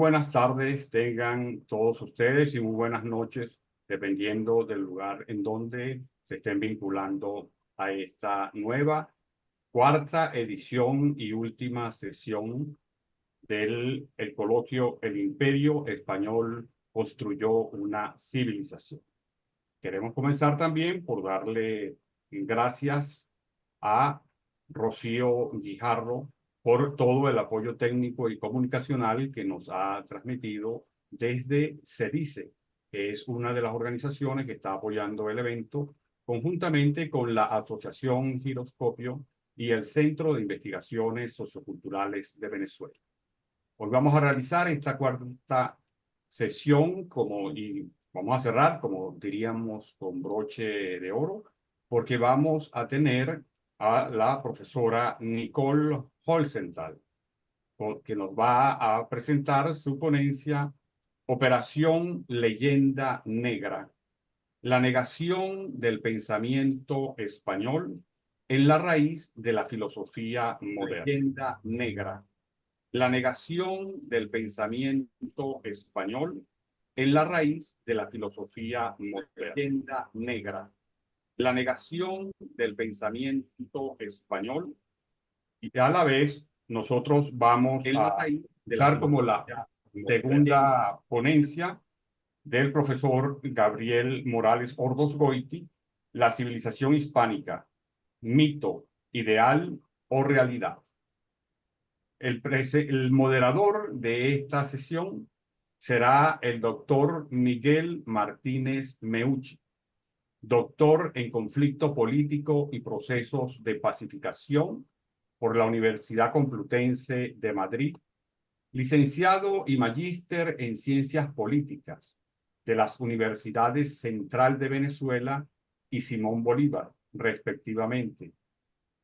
buenas tardes tengan todos ustedes y muy buenas noches, dependiendo del lugar en donde se estén vinculando a esta nueva cuarta edición y última sesión del el coloquio El Imperio Español construyó una civilización. Queremos comenzar también por darle gracias a Rocío Guijarro por todo el apoyo técnico y comunicacional que nos ha transmitido desde CEDICE, que es una de las organizaciones que está apoyando el evento, conjuntamente con la Asociación Giroscopio y el Centro de Investigaciones Socioculturales de Venezuela. Hoy vamos a realizar esta cuarta sesión y vamos a cerrar, como diríamos, con broche de oro, porque vamos a tener a la profesora Nicole Holzenthal, que nos va a presentar su ponencia Operación Leyenda Negra, la negación del pensamiento español en la raíz de la filosofía moderna. Leyenda Negra, la negación del pensamiento español en la raíz de la filosofía moderna. Leyenda negra, la negación del pensamiento español, y a la vez nosotros vamos a escuchar como la segunda ponencia del profesor Gabriel Morales Ordosgoiti, la civilización hispánica, mito, ideal o realidad. El moderador de esta sesión será el doctor Miguel Martínez Meucci, doctor en conflicto político y procesos de pacificación por la Universidad Complutense de Madrid, licenciado y magíster en ciencias políticas de las Universidades Central de Venezuela y Simón Bolívar, respectivamente.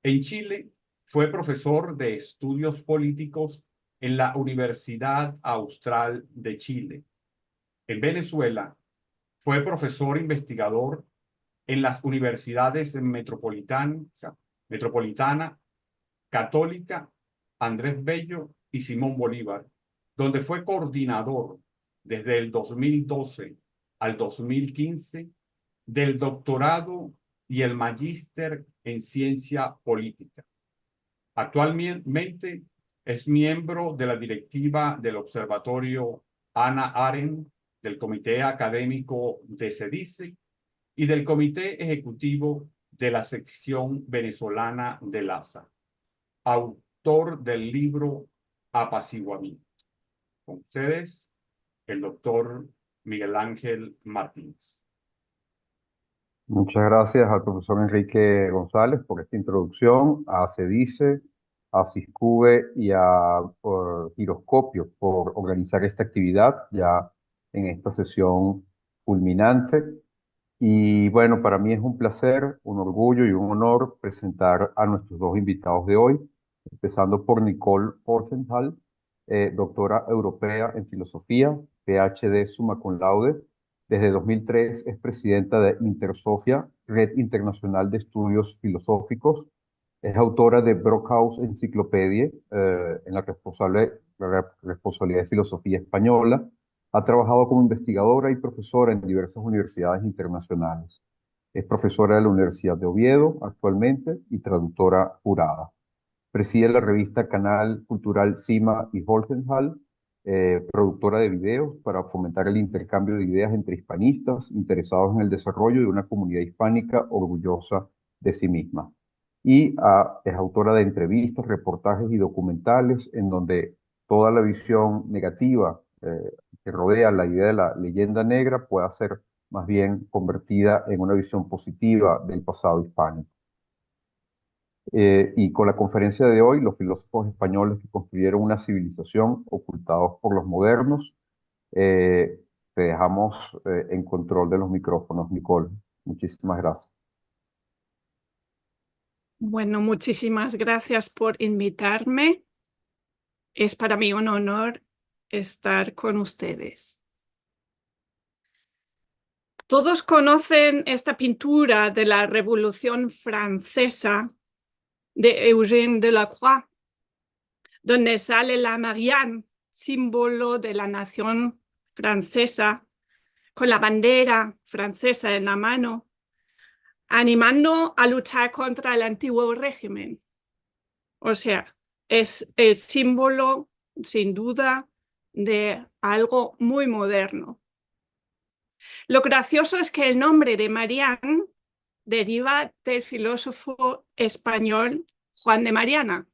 En Chile, fue profesor de estudios políticos en la Universidad Austral de Chile. En Venezuela, fue profesor investigador en las universidades Metropolitana, Católica, Andrés Bello y Simón Bolívar, donde fue coordinador desde el 2012 al 2015 del doctorado y el magíster en ciencia política. Actualmente es miembro de la directiva del Observatorio Hannah Arendt, del Comité Académico de CEDICE y del Comité Ejecutivo de la sección venezolana del ASA. Autor del libro Apaciguamiento. Con ustedes, el doctor Miguel Ángel Martínez. Muchas gracias al profesor Enrique González por esta introducción, a CEDICE, a CISCUBE y a Giroscopio por organizar esta actividad ya en esta sesión culminante. Y bueno, para mí es un placer, un orgullo y un honor presentar a nuestros dos invitados de hoy, empezando por Nicole Holzenthal, doctora europea en filosofía, PhD summa cum laude. Desde 2003 es presidenta de Intersofia, Red Internacional de Estudios Filosóficos. Es autora de Brockhaus Enciclopedia, en la responsabilidad de filosofía española. Ha trabajado como investigadora y profesora en diversas universidades internacionales. Es profesora de la Universidad de Oviedo actualmente y traductora jurada. Preside la revista Canal Cultural Cima y Holzenthal, productora de videos para fomentar el intercambio de ideas entre hispanistas interesados en el desarrollo de una comunidad hispánica orgullosa de sí misma. Y es autora de entrevistas, reportajes y documentales en donde toda la visión negativa que rodea la idea de la leyenda negra pueda ser más bien convertida en una visión positiva del pasado hispánico. Y con la conferencia de hoy, los filósofos españoles que construyeron una civilización ocultados por los modernos, te dejamos en control de los micrófonos, Nicole. Muchísimas gracias. Bueno, muchísimas gracias por invitarme. Es para mí un honor estar con ustedes. Todos conocen esta pintura de la Revolución Francesa de Eugène Delacroix, donde sale la Marianne símbolo de la nación francesa, con la bandera francesa en la mano, animando a luchar contra el antiguo régimen. O sea, es el símbolo, sin duda, de algo muy moderno. Lo gracioso es que el nombre de Marianne deriva del filósofo español Juan de Mariana.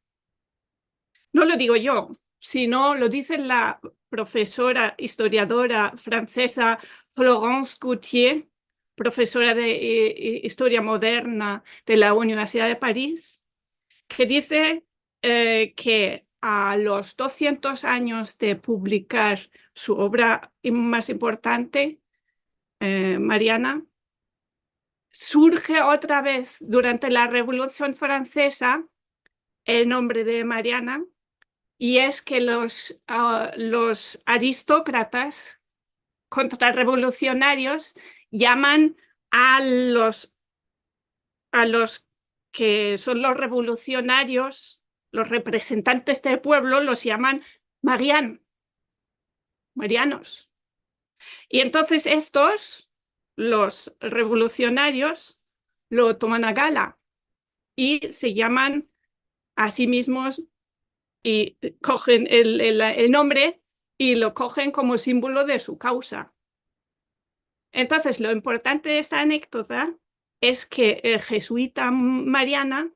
No lo digo yo, sino lo dice la profesora historiadora francesa Florence Gautier, profesora de Historia Moderna de la Universidad de París, que dice que a los 200 años de publicar su obra más importante, Mariana, surge otra vez durante la Revolución Francesa el nombre de Mariana, y es que los aristócratas contrarrevolucionarios llaman a los que son los revolucionarios, los representantes del pueblo, los llaman marianos. Y entonces estos, los revolucionarios, lo toman a gala y se llaman a sí mismos y cogen el nombre y lo cogen como símbolo de su causa. Entonces, lo importante de esta anécdota es que el jesuita Mariana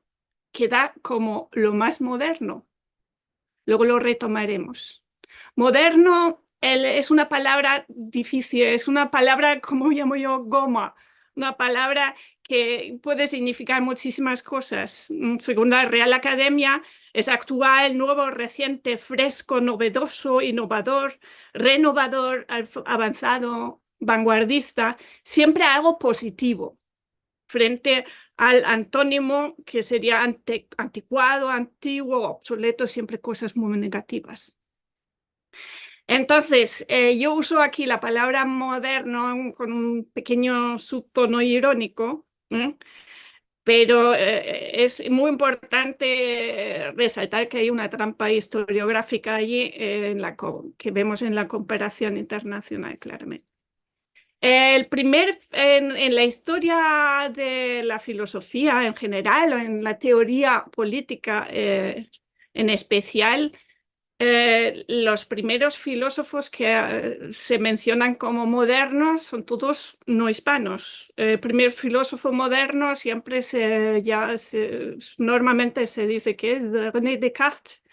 queda como lo más moderno. Luego lo retomaremos. Moderno es una palabra difícil, es una palabra, como llamo yo, goma, una palabra que puede significar muchísimas cosas. Según la Real Academia, es actual, nuevo, reciente, fresco, novedoso, innovador, renovador, avanzado, vanguardista, siempre algo positivo, frente al antónimo que sería anticuado, antiguo, obsoleto, siempre cosas muy negativas. Entonces, yo uso aquí la palabra moderno con un pequeño subtono irónico, pero es muy importante resaltar que hay una trampa historiográfica allí que vemos en la comparación internacional, claramente. En la historia de la filosofía en general o en la teoría política en especial, los primeros filósofos que se mencionan como modernos son todos no hispanos. El primer filósofo moderno siempre normalmente se dice que es René Descartes.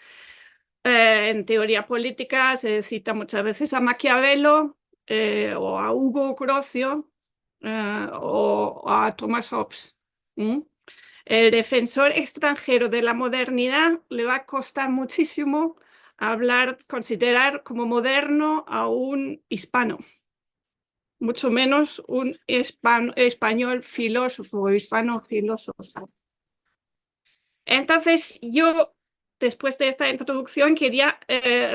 En teoría política se cita muchas veces a Maquiavelo, o a Hugo Grocio, o a Thomas Hobbes. El defensor extranjero de la modernidad le va a costar muchísimo considerar como moderno a un hispano, mucho menos un español filósofo o hispano filósofo. Entonces, yo, después de esta introducción, quería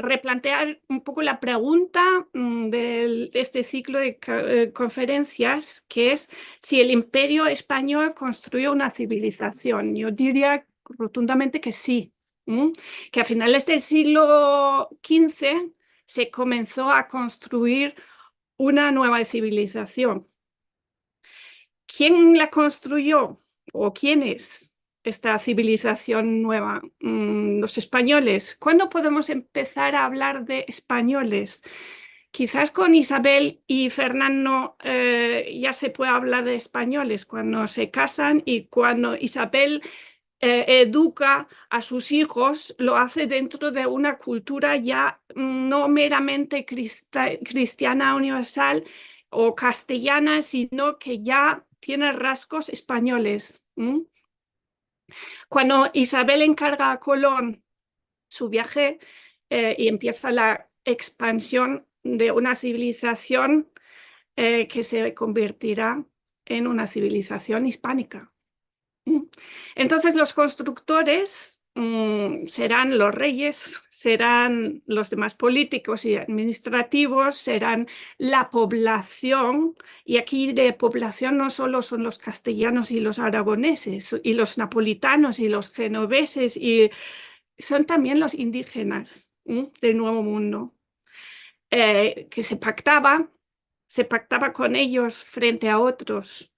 replantear un poco la pregunta de este ciclo de conferencias, que es si el Imperio Español construyó una civilización. Yo diría rotundamente que sí, que a finales del siglo XV se comenzó a construir una nueva civilización. ¿Quién la construyó o quiénes? Esta civilización nueva, los españoles. ¿Cuándo podemos empezar a hablar de españoles? Quizás con Isabel y Fernando ya se puede hablar de españoles cuando se casan, y cuando Isabel educa a sus hijos, lo hace dentro de una cultura ya no meramente cristiana universal o castellana, sino que ya tiene rasgos españoles. Cuando Isabel encarga a Colón su viaje y empieza la expansión de una civilización que se convertirá en una civilización hispánica. Entonces los constructores serán los reyes, serán los demás políticos y administrativos, serán la población, y aquí de población no solo son los castellanos y los aragoneses y los napolitanos y los genoveses, y son también los indígenas del Nuevo Mundo. que se pactaba con ellos frente a otros.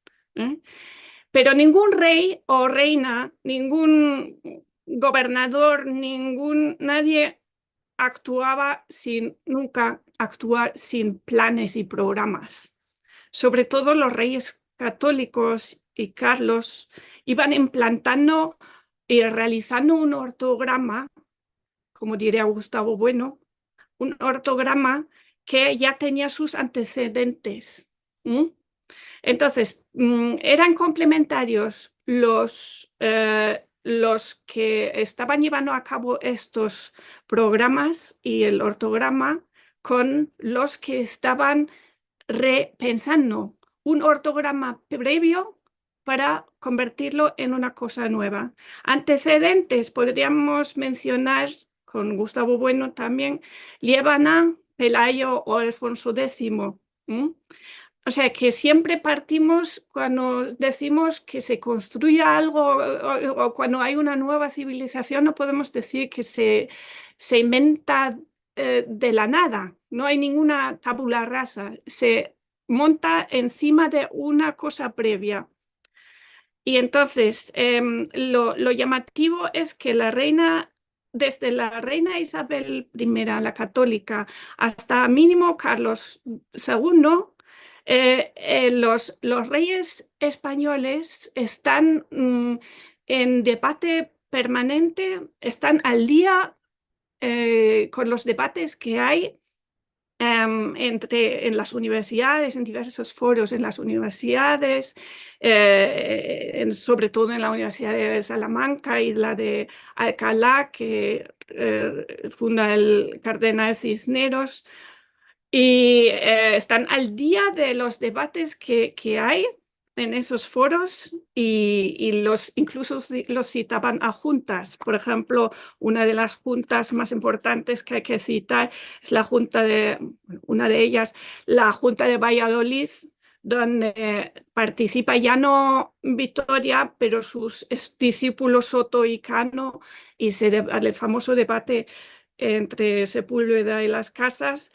Pero ningún rey o reina, ningún gobernador, nadie actuaba nunca actuar sin planes y programas. Sobre todo los reyes católicos y Carlos iban implantando y realizando un ortograma, como diría Gustavo Bueno, un ortograma que ya tenía sus antecedentes. Entonces, eran complementarios los que estaban llevando a cabo estos programas y el ortograma con los que estaban repensando un ortograma previo para convertirlo en una cosa nueva. Antecedentes podríamos mencionar con Gustavo Bueno también, Liébana, Pelayo o Alfonso X. O sea que siempre partimos cuando decimos que se construye algo o cuando hay una nueva civilización, no podemos decir que se inventa de la nada. No hay ninguna tabula rasa. Se monta encima de una cosa previa. Y entonces, lo llamativo es que desde la reina Isabel I, la católica, hasta mínimo Carlos II, los reyes españoles están en debate permanente, están al día con los debates que hay en las universidades, en diversos foros en las universidades, sobre todo en la Universidad de Salamanca y la de Alcalá, que funda el cardenal Cisneros, y están al día de los debates que hay en esos foros y incluso los citaban a juntas. Por ejemplo, una de las juntas más importantes que hay que citar es una de ellas, la Junta de Valladolid, donde participa ya no Vitoria, pero sus discípulos Soto y Cano, y el famoso debate entre Sepúlveda y las Casas.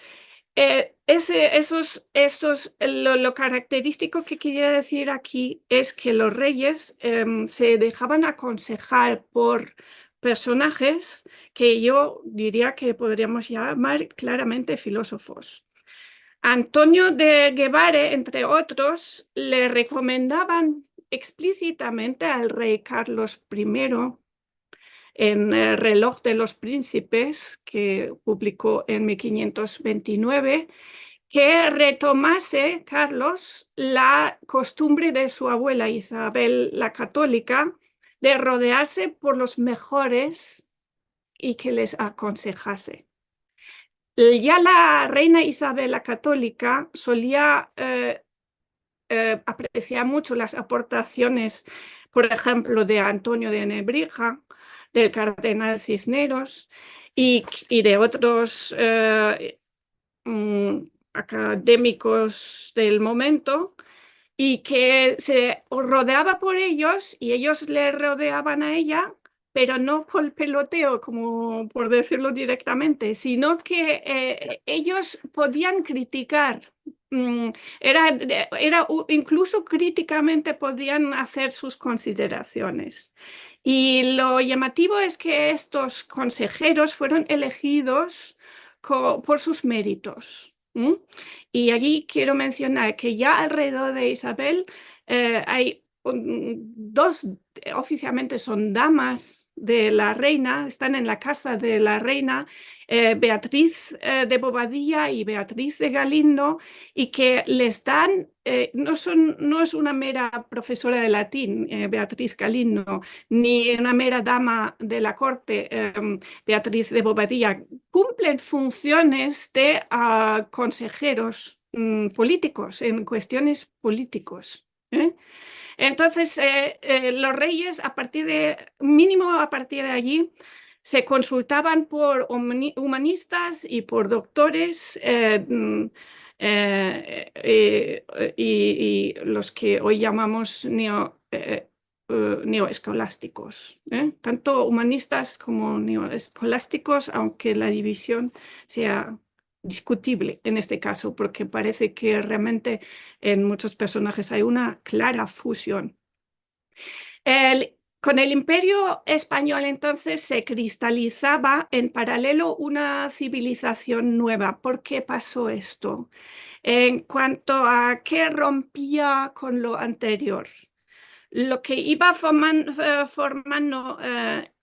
Lo característico que quería decir aquí es que los reyes se dejaban aconsejar por personajes que yo diría que podríamos llamar claramente filósofos. Antonio de Guevara, entre otros, le recomendaban explícitamente al rey Carlos I en el Reloj de los Príncipes, que publicó en 1529, que retomase Carlos la costumbre de su abuela Isabel la Católica de rodearse por los mejores y que les aconsejase. Ya la reina Isabel la Católica solía apreciar mucho las aportaciones, por ejemplo, de Antonio de Nebrija, del cardenal Cisneros y de otros académicos del momento, y que se rodeaba por ellos y ellos le rodeaban a ella, pero no por peloteo, como por decirlo directamente, sino que ellos podían criticar. Incluso críticamente podían hacer sus consideraciones. Y lo llamativo es que estos consejeros fueron elegidos por sus méritos. Y aquí quiero mencionar que ya alrededor de Isabel hay dos, oficialmente son damas de la reina, están en la casa de la reina, Beatriz de Bobadilla y Beatriz de Galindo, y que les dan, no es una mera profesora de latín, Beatriz Galindo, ni una mera dama de la corte, Beatriz de Bobadilla, cumplen funciones de consejeros políticos, en cuestiones políticos. Entonces, los reyes, mínimo a partir de allí, se consultaban por humanistas y por doctores y los que hoy llamamos neoescolásticos, tanto humanistas como neoescolásticos, aunque la división sea discutible en este caso, porque parece que realmente en muchos personajes hay una clara fusión. Con el Imperio Español entonces se cristalizaba en paralelo una civilización nueva. ¿Por qué pasó esto? En cuanto a qué rompía con lo anterior. Lo que iba formando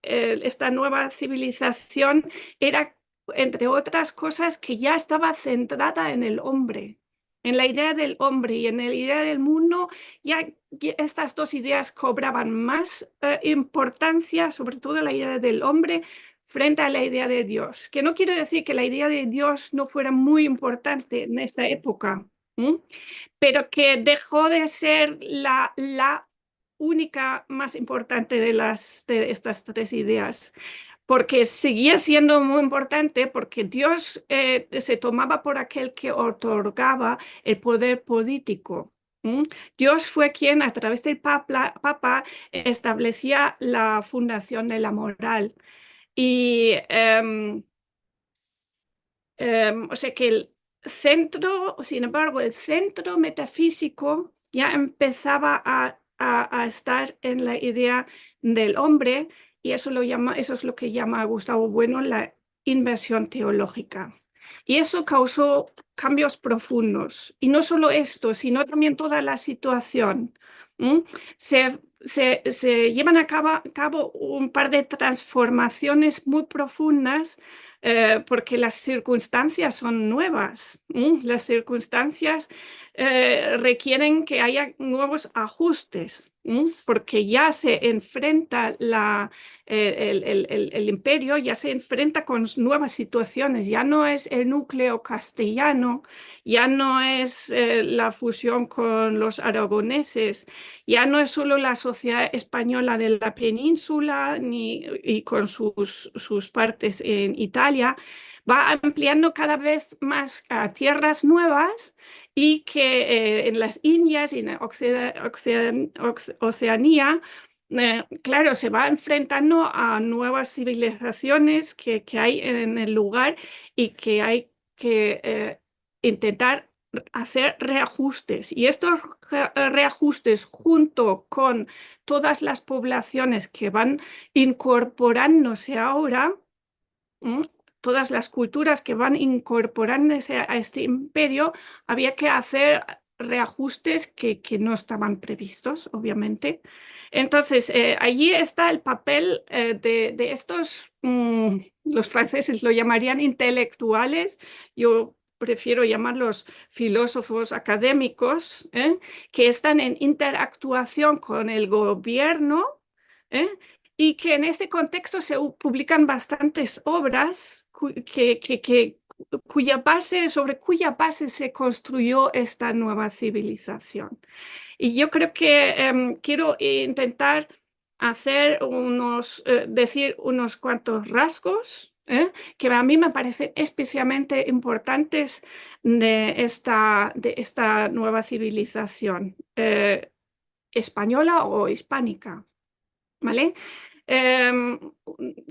esta nueva civilización era, entre otras cosas, que ya estaba centrada en el hombre, en la idea del hombre y en la idea del mundo. Ya estas dos ideas cobraban más importancia, sobre todo la idea del hombre frente a la idea de Dios, que no quiere decir que la idea de Dios no fuera muy importante en esta época, pero que dejó de ser la única más importante de estas tres ideas, porque seguía siendo muy importante, porque Dios se tomaba por aquel que otorgaba el poder político. Dios fue quien a través del Papa establecía la fundación de la moral. Y o sea que el centro, sin embargo, el centro metafísico ya empezaba a estar en la idea del hombre, y eso es lo que llama Gustavo Bueno la inversión teológica. Y eso causó cambios profundos. Y no solo esto, sino también toda la situación. Se llevan a cabo un par de transformaciones muy profundas porque las circunstancias son nuevas. Las circunstancias requieren que haya nuevos ajustes, porque ya se enfrenta el imperio, ya se enfrenta con nuevas situaciones. Ya no es el núcleo castellano, ya no es la fusión con los aragoneses, ya no es solo la sociedad española de la península y con sus partes en Italia. Va ampliando cada vez más a tierras nuevas, y que en las Indias y en Oceanía, claro, se va enfrentando a nuevas civilizaciones que hay en el lugar, y que hay que intentar hacer reajustes. Y estos reajustes, junto con todas las poblaciones que van incorporándose ahora, todas las culturas que van incorporándose a este imperio, había que hacer reajustes que no estaban previstos, obviamente. Entonces, allí está el papel de estos, los franceses lo llamarían intelectuales, yo prefiero llamarlos filósofos académicos, que están en interactuación con el gobierno, y que en este contexto se publican bastantes obras sobre cuya base se construyó esta nueva civilización. Y yo creo que quiero intentar decir unos cuantos rasgos que a mí me parecen especialmente importantes de esta nueva civilización española o hispánica, ¿vale?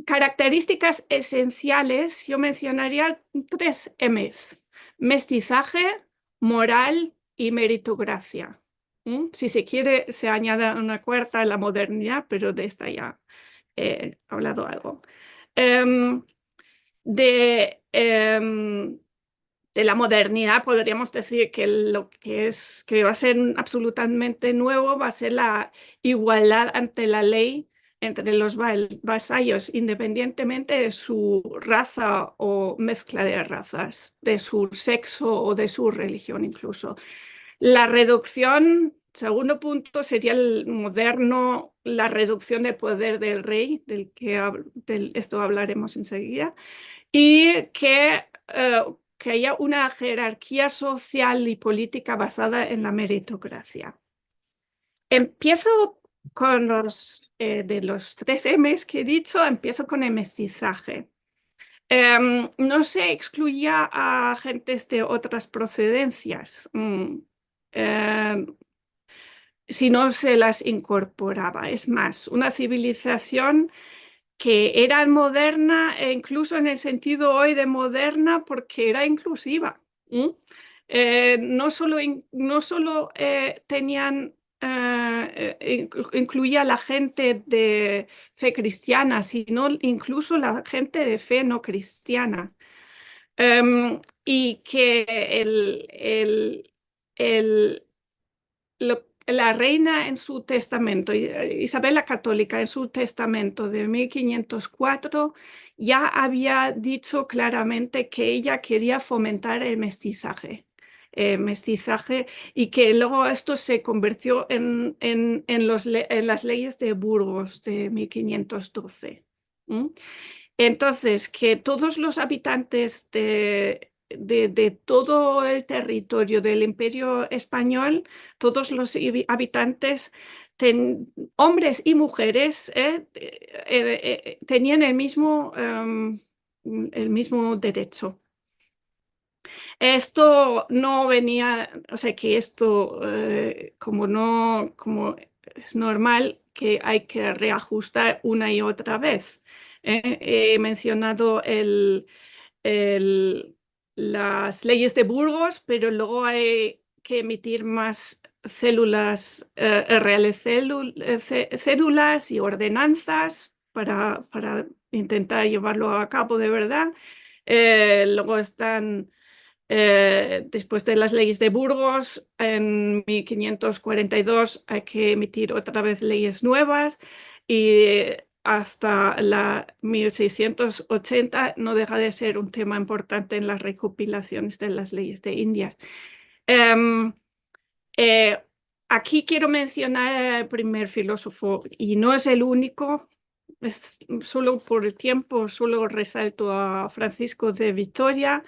Características esenciales, yo mencionaría 3 M's: mestizaje, moral y meritocracia. Si se quiere, se añade una cuarta, la modernidad, pero de esta ya he hablado algo. De la modernidad podríamos decir que lo que va a ser absolutamente nuevo va a ser la igualdad ante la ley entre los vasallos, independientemente de su raza o mezcla de razas, de su sexo o de su religión incluso. La reducción, segundo punto, sería el moderno, la reducción del poder del rey, esto hablaremos enseguida, y que haya una jerarquía social y política basada en la meritocracia. Empiezo con de los 3 M's que he dicho, empiezo con el mestizaje. No se excluía a gentes de otras procedencias, si no se las incorporaba. Es más, una civilización que era moderna, e incluso en el sentido hoy de moderna, porque era inclusiva. No solo tenían, incluía a la gente de fe cristiana, sino incluso la gente de fe no cristiana. Y que la reina en su testamento, Isabel la Católica en su testamento de 1504, ya había dicho claramente que ella quería fomentar el mestizaje, y que luego esto se convirtió en las leyes de Burgos de 1512. Entonces, que todos los habitantes de todo el territorio del Imperio Español, todos los habitantes, hombres y mujeres, tenían el mismo derecho. Esto no venía, o sea que esto, como es normal, que hay que reajustar una y otra vez. He mencionado las leyes de Burgos, pero luego hay que emitir más cédulas y ordenanzas para intentar llevarlo a cabo de verdad. Luego están, después de las leyes de Burgos, en 1542 hay que emitir otra vez leyes nuevas, y hasta la 1680 no deja de ser un tema importante en las recopilaciones de las leyes de Indias. Aquí quiero mencionar al primer filósofo, y no es el único, solo por el tiempo, solo resalto a Francisco de Vitoria,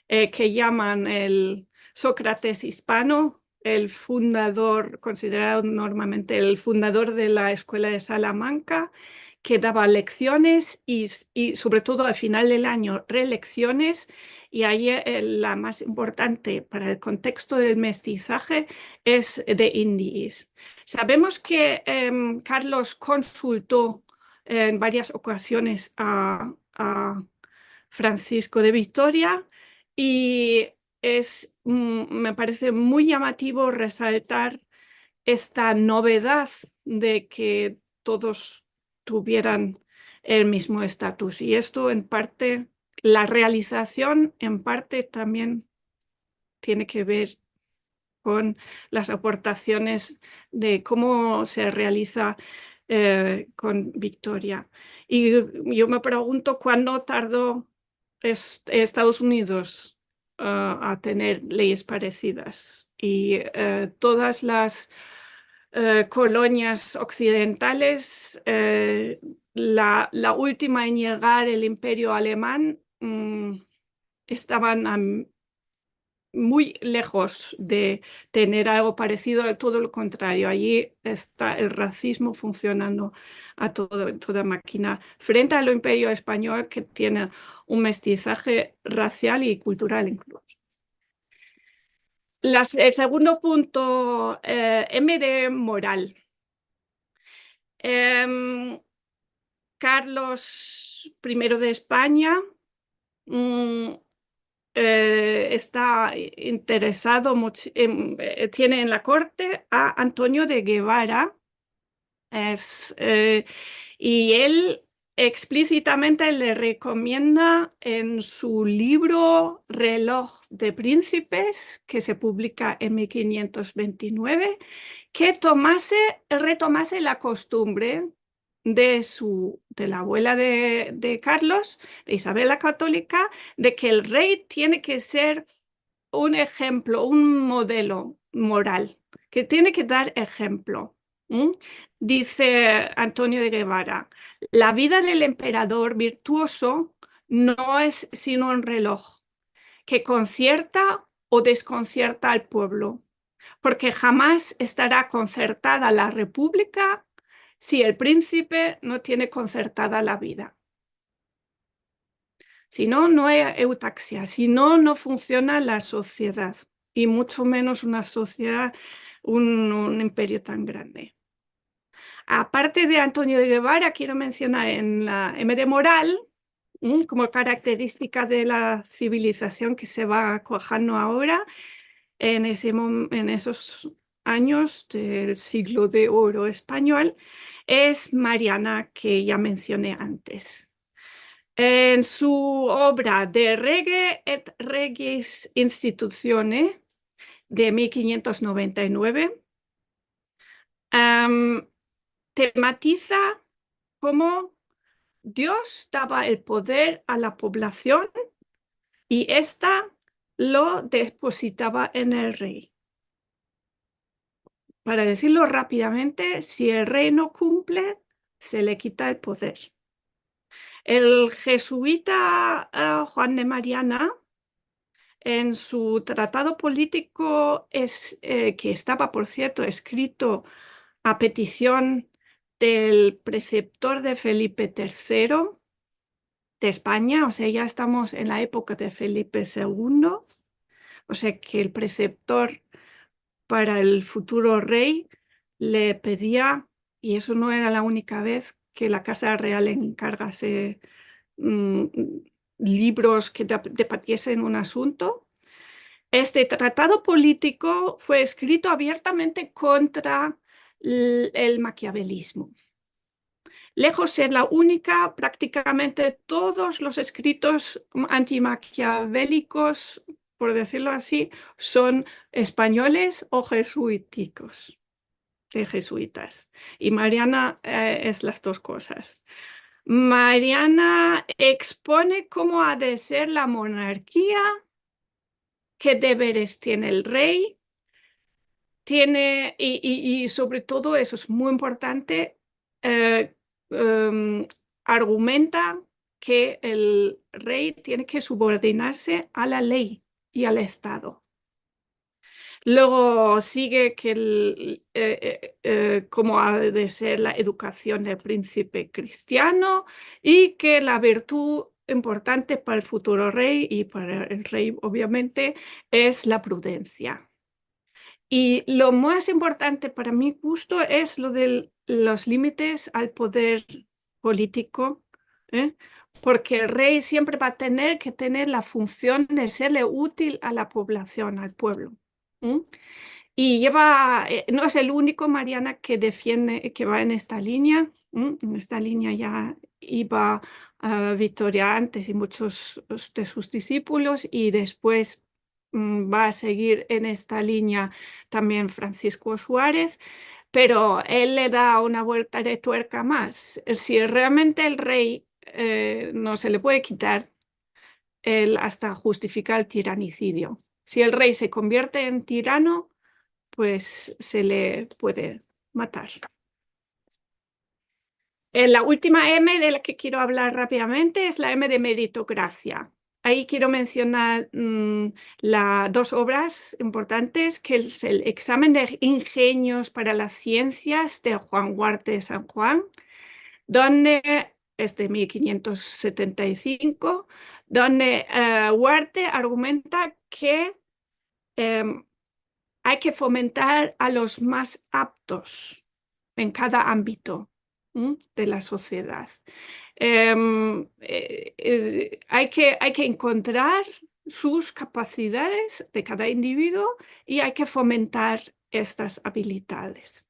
que llaman el Sócrates hispano, el fundador, considerado normalmente el fundador de la Escuela de Salamanca, que daba lecciones y sobre todo al final del año relecciones, y ahí la más importante para el contexto del mestizaje es de Indies. Sabemos que Carlos consultó en varias ocasiones a Francisco de Vitoria, y me parece muy llamativo resaltar esta novedad de que todos tuvieran el mismo estatus. Y esto en parte, la realización en parte también tiene que ver con las aportaciones de cómo se realiza con Victoria. Y yo me pregunto cuándo tardó Estados Unidos a tener leyes parecidas. Y todas las colonias occidentales, la última en llegar, el Imperio Alemán, estaban muy lejos de tener algo parecido, todo lo contrario. Allí está el racismo funcionando a toda máquina, frente al Imperio Español, que tiene un mestizaje racial y cultural incluso. El segundo punto, M de moral. Carlos I de España está interesado, tiene en la corte a Antonio de Guevara, y él explícitamente le recomienda en su libro Reloj de Príncipes, que se publica en 1529, que retomase la costumbre de la abuela de Carlos, de Isabel la Católica, de que el rey tiene que ser un ejemplo, un modelo moral, que tiene que dar ejemplo. Dice Antonio de Guevara, la vida del emperador virtuoso no es sino un reloj que concierta o desconcierta al pueblo, porque jamás estará concertada la república si el príncipe no tiene concertada la vida. Si no, no hay eutaxia, si no, no funciona la sociedad, y mucho menos una sociedad, un imperio tan grande. Aparte de Antonio de Guevara, quiero mencionar en la M de moral, como característica de la civilización que se va cuajando ahora, en esos años del siglo de oro español, es Mariana, que ya mencioné antes. En su obra De Rege et Regis Institutione, de 1599, tematiza cómo Dios daba el poder a la población y ésta lo depositaba en el rey. Para decirlo rápidamente, si el rey no cumple, se le quita el poder. El jesuita Juan de Mariana, en su tratado político, que estaba, por cierto, escrito a petición del preceptor de Felipe III de España, o sea, ya estamos en la época de Felipe II, o sea que el preceptor para el futuro rey le pedía, y eso no era la única vez, que la Casa Real encargase libros que debatiesen un asunto. Este tratado político fue escrito abiertamente contra el maquiavelismo. Lejos de ser la única, prácticamente todos los escritos antimaquiavélicos, por decirlo así, son españoles o jesuíticos, de jesuitas. Y Mariana es las dos cosas. Mariana expone cómo ha de ser la monarquía, qué deberes tiene el rey, y sobre todo, eso es muy importante, argumenta que el rey tiene que subordinarse a la ley y al Estado. Luego sigue que cómo ha de ser la educación del príncipe cristiano y que la virtud importante para el futuro rey y para el rey, obviamente, es la prudencia. Y lo más importante para mi gusto es lo de los límites al poder político, porque el rey siempre va a tener que tener la función de serle útil a la población, al pueblo. Y no es el único, Mariana, que defiende, que va en esta línea. En esta línea ya iba Victoria antes y muchos de sus discípulos, y después va a seguir en esta línea también Francisco Suárez, pero él le da una vuelta de tuerca más. Si realmente el rey no se le puede quitar hasta justificar el tiranicidio. Si el rey se convierte en tirano, pues se le puede matar. La última M de la que quiero hablar rápidamente es la M de meritocracia. Ahí quiero mencionar dos obras importantes, que es el Examen de Ingenios para las Ciencias de Juan Huarte de San Juan, donde es de 1575, donde Huarte argumenta que hay que fomentar a los más aptos en cada ámbito de la sociedad. Hay que encontrar sus capacidades de cada individuo y hay que fomentar estas habilidades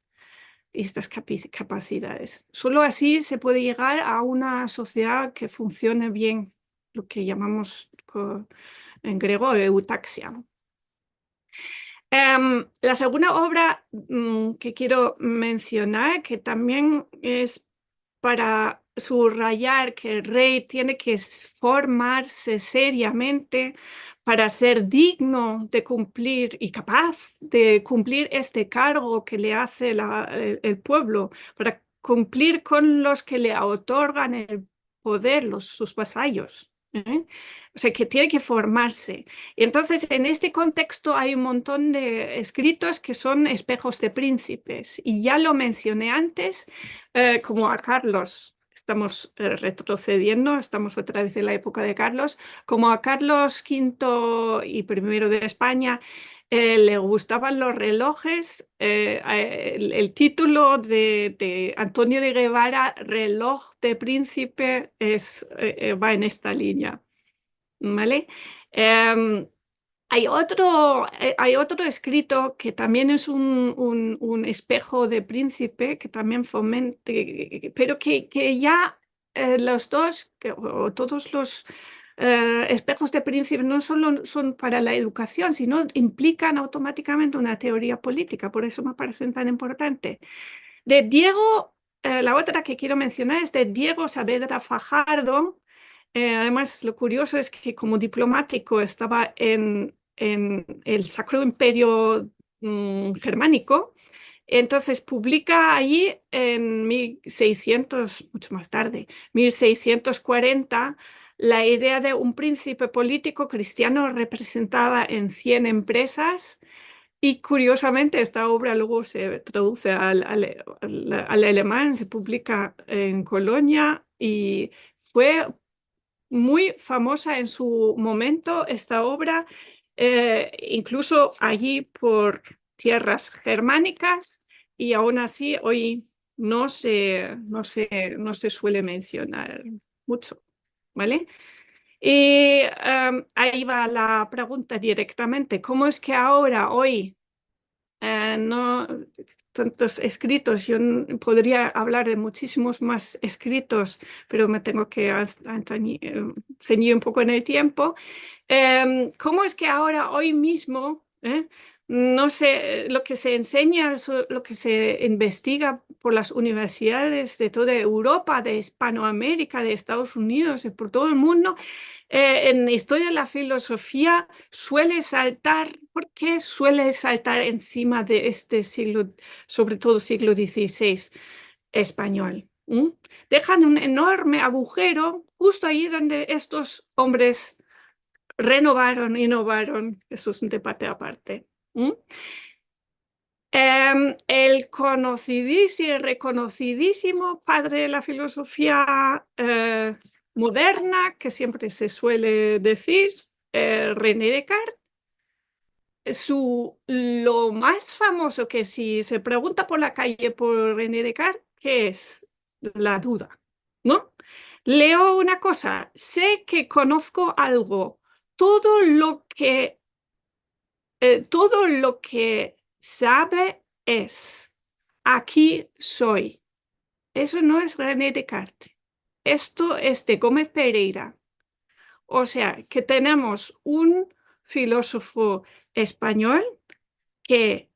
y estas capacidades. Solo así se puede llegar a una sociedad que funcione bien, lo que llamamos en griego eutaxia. La segunda obra que quiero mencionar, que también es para subrayar que el rey tiene que formarse seriamente para ser digno de cumplir y capaz de cumplir este cargo que le hace el pueblo, para cumplir con los que le otorgan el poder, sus vasallos. O sea, que tiene que formarse. Y entonces, en este contexto hay un montón de escritos que son espejos de príncipes. Y ya lo mencioné antes, como a Carlos. Estamos retrocediendo, estamos otra vez en la época de Carlos. Como a Carlos V y I de España, le gustaban los relojes. El título de Antonio de Guevara, Reloj de Príncipe, va en esta línea, ¿vale? Em, hay otro escrito que también es un espejo de príncipe, que también fomente, pero que ya los dos, o todos los espejos de príncipe no solo son para la educación, sino implican automáticamente una teoría política, por eso me parecen tan importantes. De Diego, la otra que quiero mencionar es de Diego Saavedra Fajardo. Además, lo curioso es que como diplomático estaba en el Sacro Imperio Germánico. Entonces publica allí en 1600, mucho más tarde, 1640, la idea de un príncipe político cristiano representada en 100 empresas. Y curiosamente esta obra luego se traduce al alemán, se publica en Colonia y fue muy famosa en su momento esta obra, incluso allí por tierras germánicas, y aún así hoy no se suele mencionar mucho, ¿vale? Y ahí va la pregunta directamente. ¿Cómo es que ahora, hoy, no tantos escritos? Yo podría hablar de muchísimos más escritos, pero me tengo que ceñir un poco en el tiempo. ¿Cómo es que ahora, hoy mismo, no sé, lo que se enseña, lo que se investiga por las universidades de toda Europa, de Hispanoamérica, de Estados Unidos, y por todo el mundo, en historia de la filosofía suele saltar? ¿Por qué suele saltar encima de este siglo, sobre todo siglo XVI español? Dejan un enorme agujero justo ahí donde estos hombres renovaron, innovaron. Eso es un debate aparte. El conocidísimo y reconocidísimo padre de la filosofía moderna, que siempre se suele decir, René Descartes. Lo más famoso, que si se pregunta por la calle por René Descartes, ¿qué es? La duda, ¿no? Leo una cosa, sé que conozco algo, todo todo lo que sabe es, aquí soy. Eso no es René Descartes. Esto es de Gómez Pereira. O sea, que tenemos un filósofo español que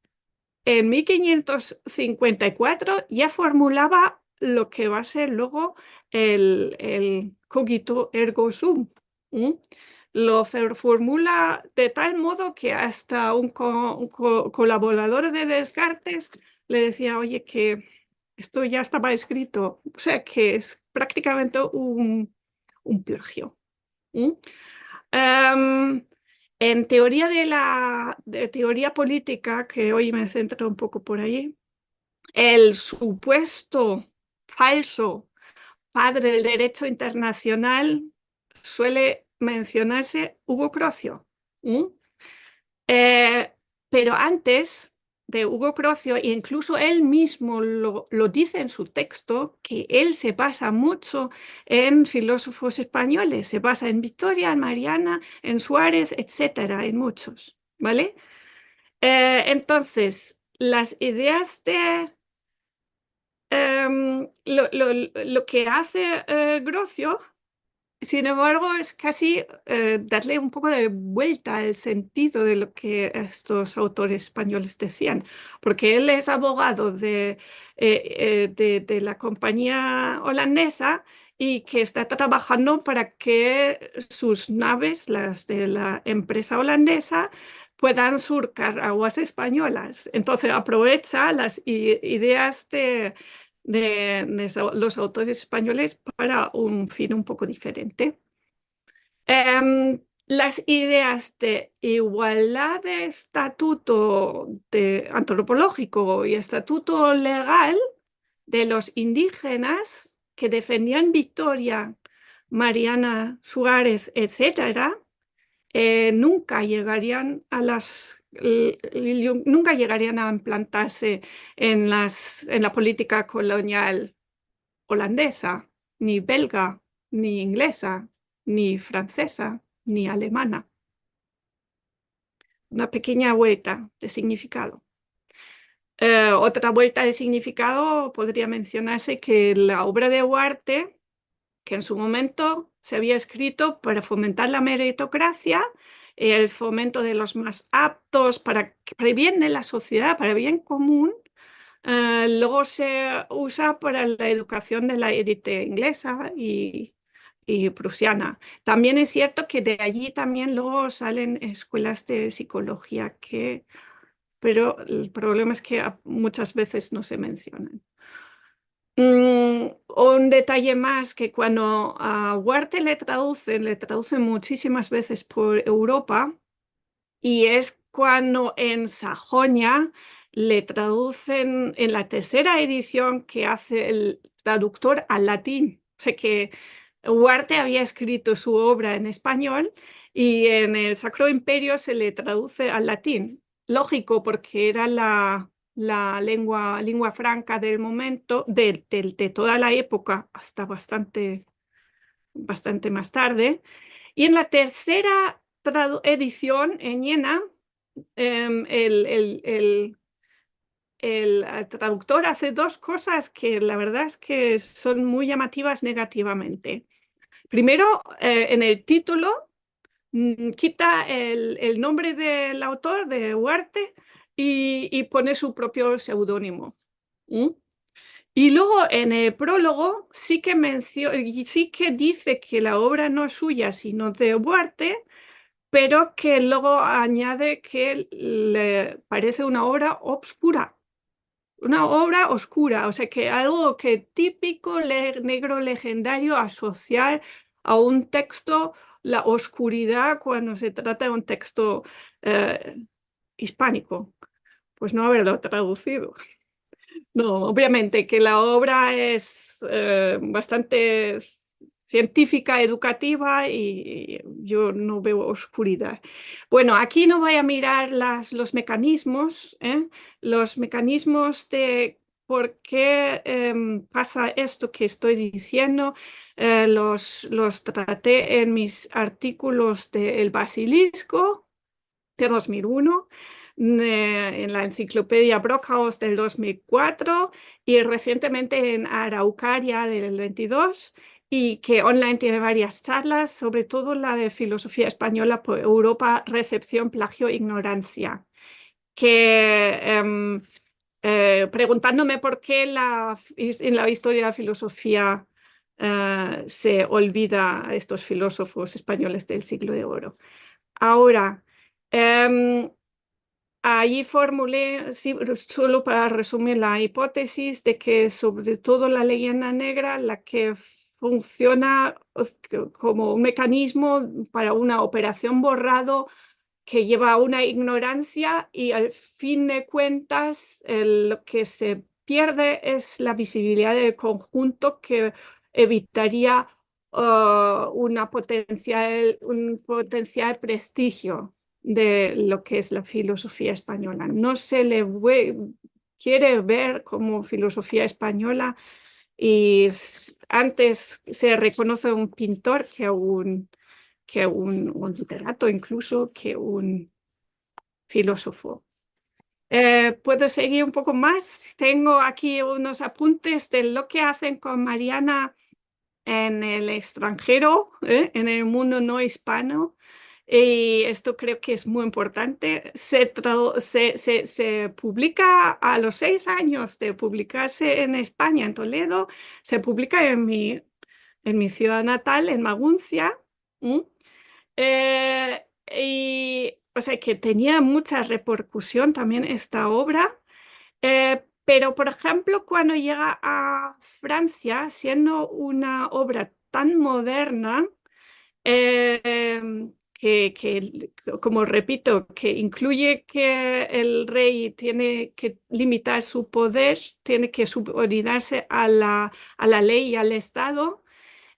en 1554 ya formulaba lo que va a ser luego el cogito ergo sum. Lo formula de tal modo que hasta un colaborador de Descartes le decía, oye, que esto ya estaba escrito. O sea, que es prácticamente un plagio. En teoría de teoría política, que hoy me centro un poco por ahí, el supuesto falso padre del derecho internacional suele mencionarse Hugo Crocio. Pero antes de Hugo Crocio, e incluso él mismo lo dice en su texto, que él se basa mucho en filósofos españoles, se basa en Victoria, en Mariana, en Suárez, etcétera, en muchos, ¿vale? Entonces, las ideas de lo que hace Grocio, sin embargo, es casi darle un poco de vuelta al sentido de lo que estos autores españoles decían, porque él es abogado de la compañía holandesa y que está trabajando para que sus naves, las de la empresa holandesa, puedan surcar aguas españolas. Entonces aprovecha las ideas de los autores españoles para un fin un poco diferente. Las ideas de igualdad de estatuto antropológico y estatuto legal de los indígenas que defendían Victoria, Mariana Suárez, etcétera, nunca llegarían a las nunca llegarían a implantarse en la política colonial holandesa, ni belga, ni inglesa, ni francesa, ni alemana. Una pequeña vuelta de significado. Otra vuelta de significado podría mencionarse que la obra de Huarte, que en su momento se había escrito para fomentar la meritocracia, el fomento de los más aptos para el bien de la sociedad, para el bien común, luego se usa para la educación de la élite inglesa y prusiana. También es cierto que de allí también luego salen escuelas de psicología pero el problema es que muchas veces no se mencionan. Un detalle más, que cuando a Huarte le traducen muchísimas veces por Europa, y es cuando en Sajonia le traducen en la tercera edición que hace el traductor al latín. O sea que Huarte había escrito su obra en español y en el Sacro Imperio se le traduce al latín. Lógico, porque era la lengua franca del momento, de toda la época, hasta bastante más tarde. Y en la tercera edición, en Jena, el traductor hace dos cosas que la verdad es que son muy llamativas negativamente. Primero, en el título, quita el nombre del autor, de Huarte, y pone su propio seudónimo. Y luego en el prólogo sí que dice que la obra no es suya, sino de Huarte, pero que luego añade que le parece una obra obscura. Una obra oscura, o sea que algo que típico negro legendario, asociar a un texto la oscuridad cuando se trata de un texto hispánico, pues no haberlo traducido. No, obviamente que la obra es bastante científica, educativa, y yo no veo oscuridad. Bueno, aquí no voy a mirar los mecanismos, los mecanismos de por qué pasa esto que estoy diciendo. Los traté en mis artículos del Basilisco de 2001, en la enciclopedia Brockhaus del 2004 y recientemente en Araucaria del 22, y que online tiene varias charlas, sobre todo la de Filosofía Española por Europa, Recepción, Plagio, Ignorancia, que preguntándome por qué en la historia de la filosofía se olvida a estos filósofos españoles del siglo de oro. Ahora, allí formulé, sí, solo para resumir, la hipótesis de que sobre todo la leyenda negra, la que funciona como un mecanismo para una operación borrado que lleva a una ignorancia, y al fin de cuentas lo que se pierde es la visibilidad del conjunto, que evitaría un potencial prestigio de lo que es la filosofía española. No se le quiere ver como filosofía española, y antes se reconoce un pintor que un literato, incluso, que un filósofo. Puedo seguir un poco más. Tengo aquí unos apuntes de lo que hacen con Mariana en el extranjero, en el mundo no hispano. Y esto creo que es muy importante. Se publica a los 6 años de publicarse en España, en Toledo. Se publica en mi ciudad natal, en Maguncia. Y, o sea, que tenía mucha repercusión también esta obra. Pero, por ejemplo, cuando llega a Francia, siendo una obra tan moderna, como repito, que incluye que el rey tiene que limitar su poder, tiene que subordinarse a la ley y al Estado,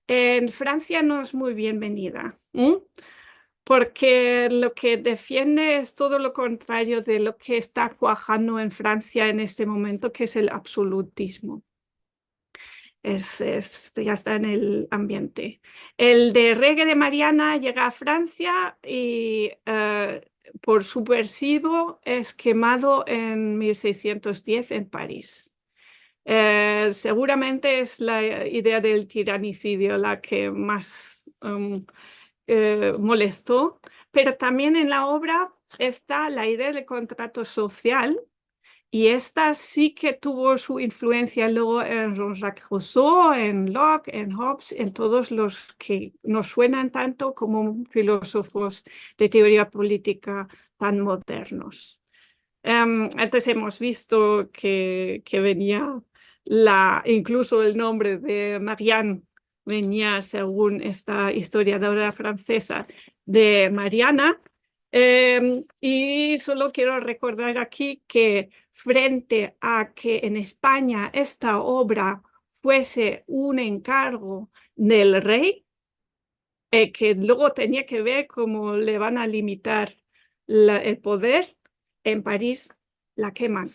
en Francia no es muy bienvenida. porque lo que defiende es todo lo contrario de lo que está cuajando en Francia en este momento, que es el absolutismo. Ya está en el ambiente. El de Reggae de Mariana llega a Francia y por subversivo es quemado en 1610 en París. Seguramente es la idea del tiranicidio la que más molestó, pero también en la obra está la idea del contrato social, y esta sí que tuvo su influencia luego en Jean-Jacques Rousseau, en Locke, en Hobbes, en todos los que nos suenan tanto como filósofos de teoría política tan modernos. Antes hemos visto que venía incluso el nombre de Marianne venía, según esta historiadora francesa, de Mariana. Y solo quiero recordar aquí que frente a que en España esta obra fuese un encargo del rey, que luego tenía que ver cómo le van a limitar el poder, en París la queman.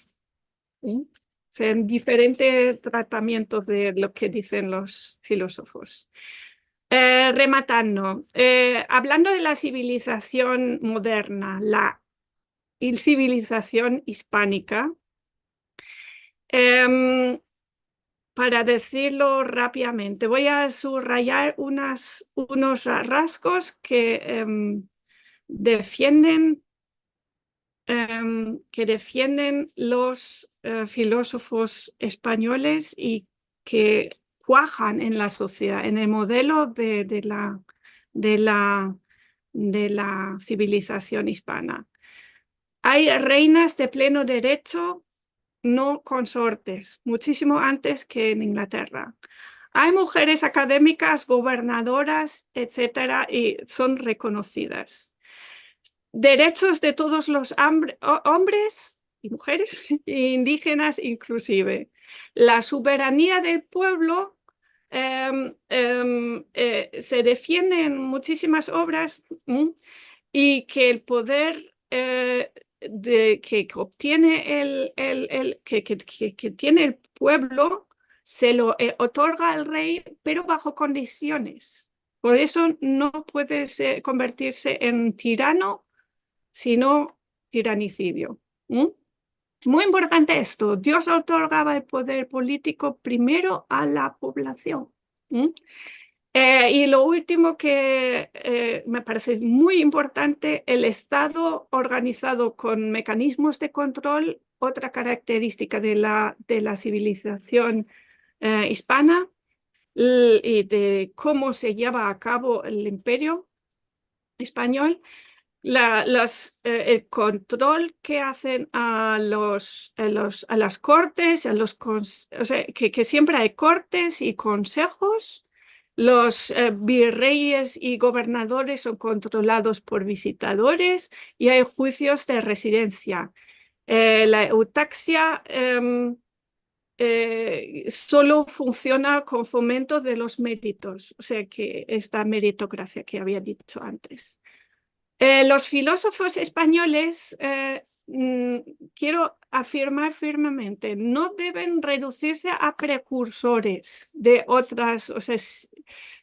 ¿Sí? Son diferentes tratamientos de lo que dicen los filósofos. Rematando, hablando de la civilización moderna, la civilización hispánica, para decirlo rápidamente, voy a subrayar unos rasgos que defienden los filósofos españoles y que cuajan en la sociedad, en el modelo de la civilización hispana. Hay reinas de pleno derecho, no consortes, muchísimo antes que en Inglaterra. Hay mujeres académicas, gobernadoras, etcétera, y son reconocidas. Derechos de todos los hombres y mujeres, indígenas inclusive. La soberanía del pueblo se defiende en muchísimas obras, y que el poder que obtiene que tiene el pueblo se lo otorga al rey, pero bajo condiciones. Por eso no puede convertirse en tirano, sino tiranicidio. Muy importante esto, Dios otorgaba el poder político primero a la población. Y lo último que me parece muy importante, el Estado organizado con mecanismos de control, otra característica de la civilización hispana, y de cómo se lleva a cabo el imperio español. El control que hacen a las cortes, o sea, que siempre hay cortes y consejos. Los virreyes y gobernadores son controlados por visitadores y hay juicios de residencia. La eutaxia solo funciona con fomento de los méritos, o sea que esta meritocracia que había dicho antes. Los filósofos españoles, quiero afirmar firmemente, no deben reducirse a precursores de otras, o sea,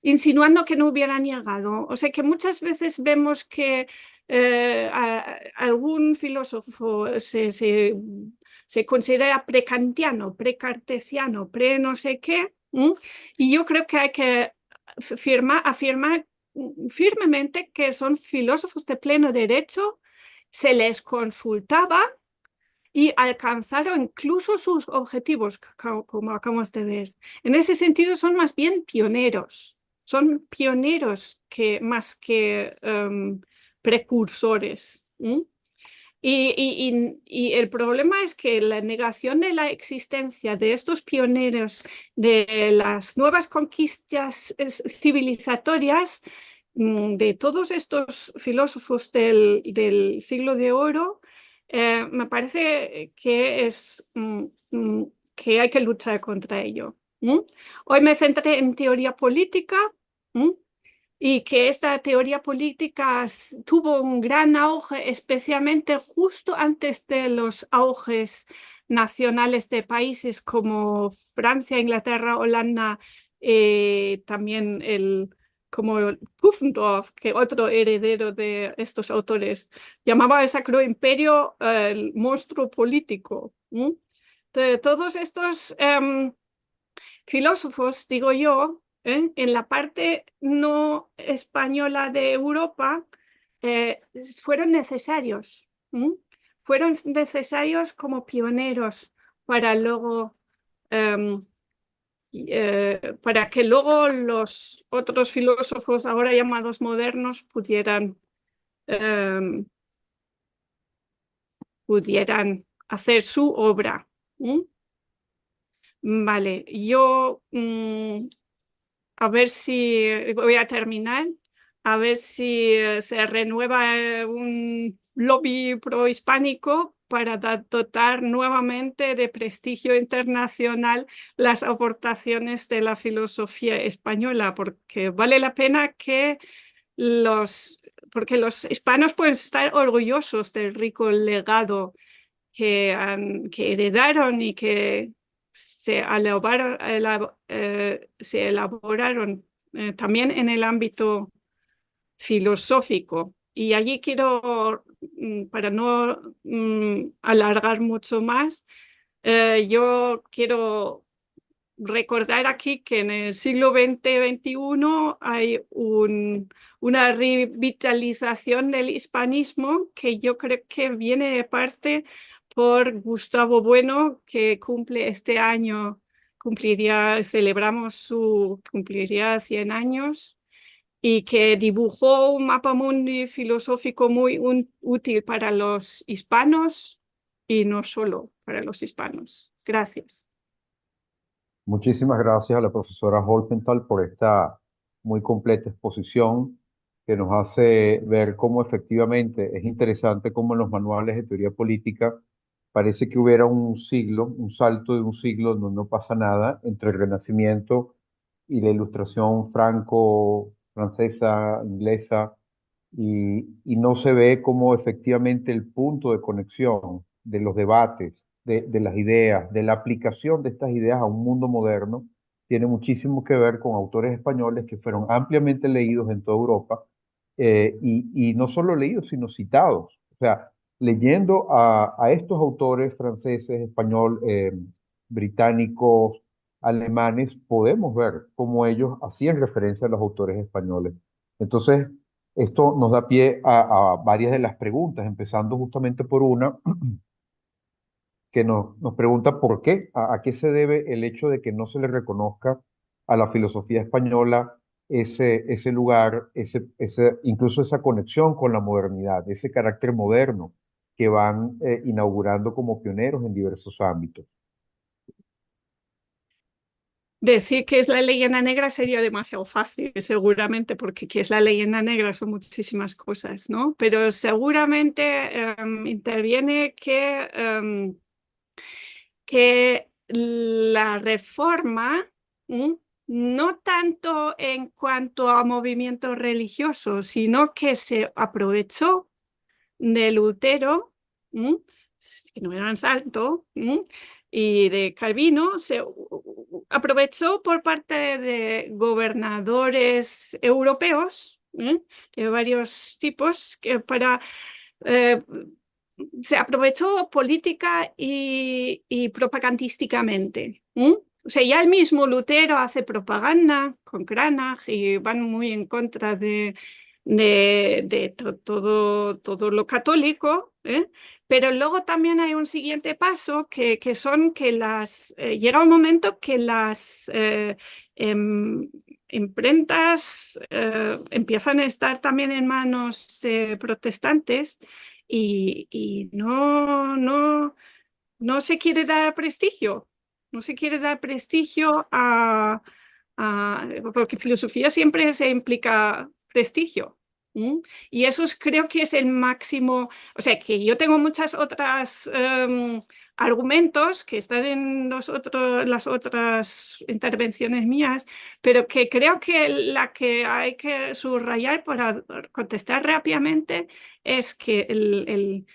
insinuando que no hubieran llegado. O sea, que muchas veces vemos que algún filósofo se considera prekantiano, precartesiano, no sé qué, y yo creo que hay que afirmar firmemente que son filósofos de pleno derecho, se les consultaba y alcanzaron incluso sus objetivos, como acabamos de ver. En ese sentido son más bien pioneros, más que precursores. Y el problema es que la negación de la existencia de estos pioneros, de las nuevas conquistas civilizatorias, de todos estos filósofos del siglo de oro, me parece que que hay que luchar contra ello. Hoy me centré en teoría política, y que esta teoría política tuvo un gran auge, especialmente justo antes de los auges nacionales de países como Francia, Inglaterra, Holanda, también como Pufendorf, que otro heredero de estos autores, llamaba el Sacro Imperio el monstruo político. De todos estos filósofos, digo yo, en la parte no española de Europa, fueron necesarios. Fueron necesarios como pioneros para luego para que luego los otros filósofos ahora llamados modernos pudieran hacer su obra. Vale, yo a ver si voy a terminar, a ver si se renueva un lobby prohispánico para dotar nuevamente de prestigio internacional las aportaciones de la filosofía española, porque vale la pena que porque los hispanos pueden estar orgullosos del rico legado que heredaron y que se elaboraron también en el ámbito filosófico. Y allí quiero, para no alargar mucho más, yo quiero recordar aquí que en el siglo XX-XXI hay una revitalización del hispanismo que yo creo que viene de parte por Gustavo Bueno, que cumple este año, cumpliría 100 años, y que dibujó un mapa mundi filosófico muy útil para los hispanos y no solo para los hispanos. Gracias. Muchísimas gracias a la profesora Holpenthal por esta muy completa exposición que nos hace ver cómo efectivamente es interesante cómo en los manuales de teoría política parece que hubiera un siglo, un salto de un siglo donde no pasa nada entre el Renacimiento y la Ilustración francesa, inglesa, y no se ve cómo efectivamente el punto de conexión de los debates, de las ideas, de la aplicación de estas ideas a un mundo moderno, tiene muchísimo que ver con autores españoles que fueron ampliamente leídos en toda Europa, y no solo leídos, sino citados. O sea, leyendo a estos autores franceses, británicos, alemanes, podemos ver cómo ellos hacían referencia a los autores españoles. Entonces, esto nos da pie a varias de las preguntas, empezando justamente por una que nos pregunta por qué, a qué se debe el hecho de que no se le reconozca a la filosofía española ese lugar, incluso esa conexión con la modernidad, ese carácter moderno que van inaugurando como pioneros en diversos ámbitos. Decir que es la leyenda negra sería demasiado fácil, seguramente, porque qué es la leyenda negra son muchísimas cosas, ¿no? Pero seguramente interviene que la reforma, no tanto en cuanto a movimientos religiosos, sino que se aprovechó de Lutero, que no eran santo, y de Calvino, se aprovechó por parte de gobernadores europeos, de varios tipos, se aprovechó política y propagandísticamente. O sea, ya el mismo Lutero hace propaganda con Cranach y van muy en contra de todo lo católico, pero luego también hay un siguiente paso que son que llega un momento que las imprentas empiezan a estar también en manos de protestantes y no se quiere dar prestigio, no se quiere dar prestigio porque filosofía siempre se implica prestigio. Y eso creo que es el máximo, o sea, que yo tengo muchas otras argumentos que están en las otras intervenciones mías, pero que creo que la que hay que subrayar para contestar rápidamente es que el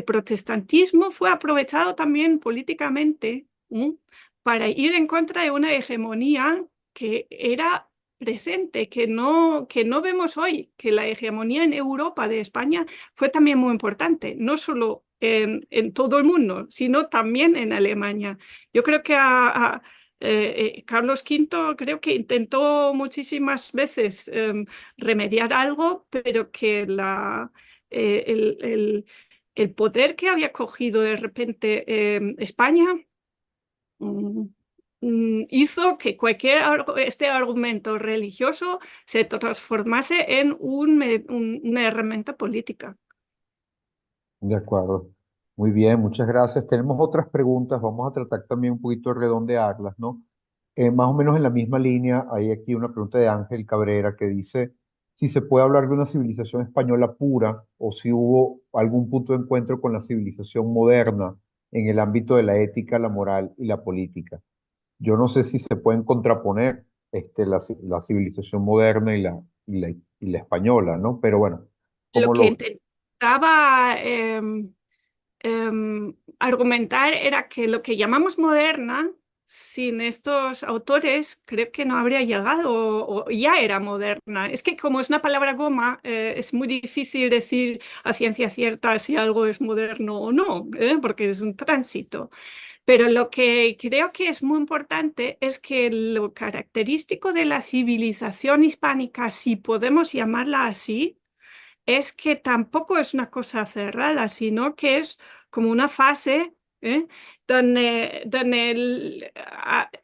protestantismo fue aprovechado también políticamente, para ir en contra de una hegemonía que era presente, que no vemos hoy, que la hegemonía en Europa de España fue también muy importante, no solo en todo el mundo, sino también en Alemania. Yo creo que Carlos V creo que intentó muchísimas veces remediar algo, pero que eh, el, el- el poder que había cogido de repente España mm, hizo que este argumento religioso se transformase en una herramienta política. De acuerdo. Muy bien, muchas gracias. Tenemos otras preguntas, vamos a tratar también un poquito de redondearlas, ¿no? Más o menos en la misma línea, hay aquí una pregunta de Ángel Cabrera que dice si se puede hablar de una civilización española pura o si hubo algún punto de encuentro con la civilización moderna en el ámbito de la ética, la moral y la política. Yo no sé si se pueden contraponer la civilización moderna y la española, ¿no? Pero bueno, Lo ¿cómo que lo... intentaba argumentar era que lo que llamamos moderna, sin estos autores, creo que no habría llegado o ya era moderna. Es que como es una palabra goma, es muy difícil decir a ciencia cierta si algo es moderno o no, porque es un tránsito. Pero lo que creo que es muy importante es que lo característico de la civilización hispánica, si podemos llamarla así, es que tampoco es una cosa cerrada, sino que es como una fase, donde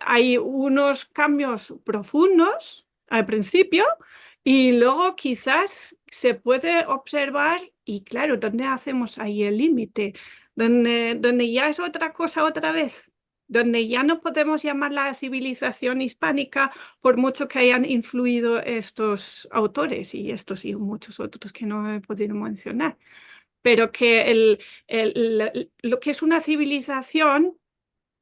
hay unos cambios profundos al principio y luego quizás se puede observar, y claro, ¿dónde hacemos ahí el límite? Donde ya es otra cosa otra vez, donde ya no podemos llamar la civilización hispánica por mucho que hayan influido estos autores y estos y muchos otros que no he podido mencionar, pero que lo que es una civilización,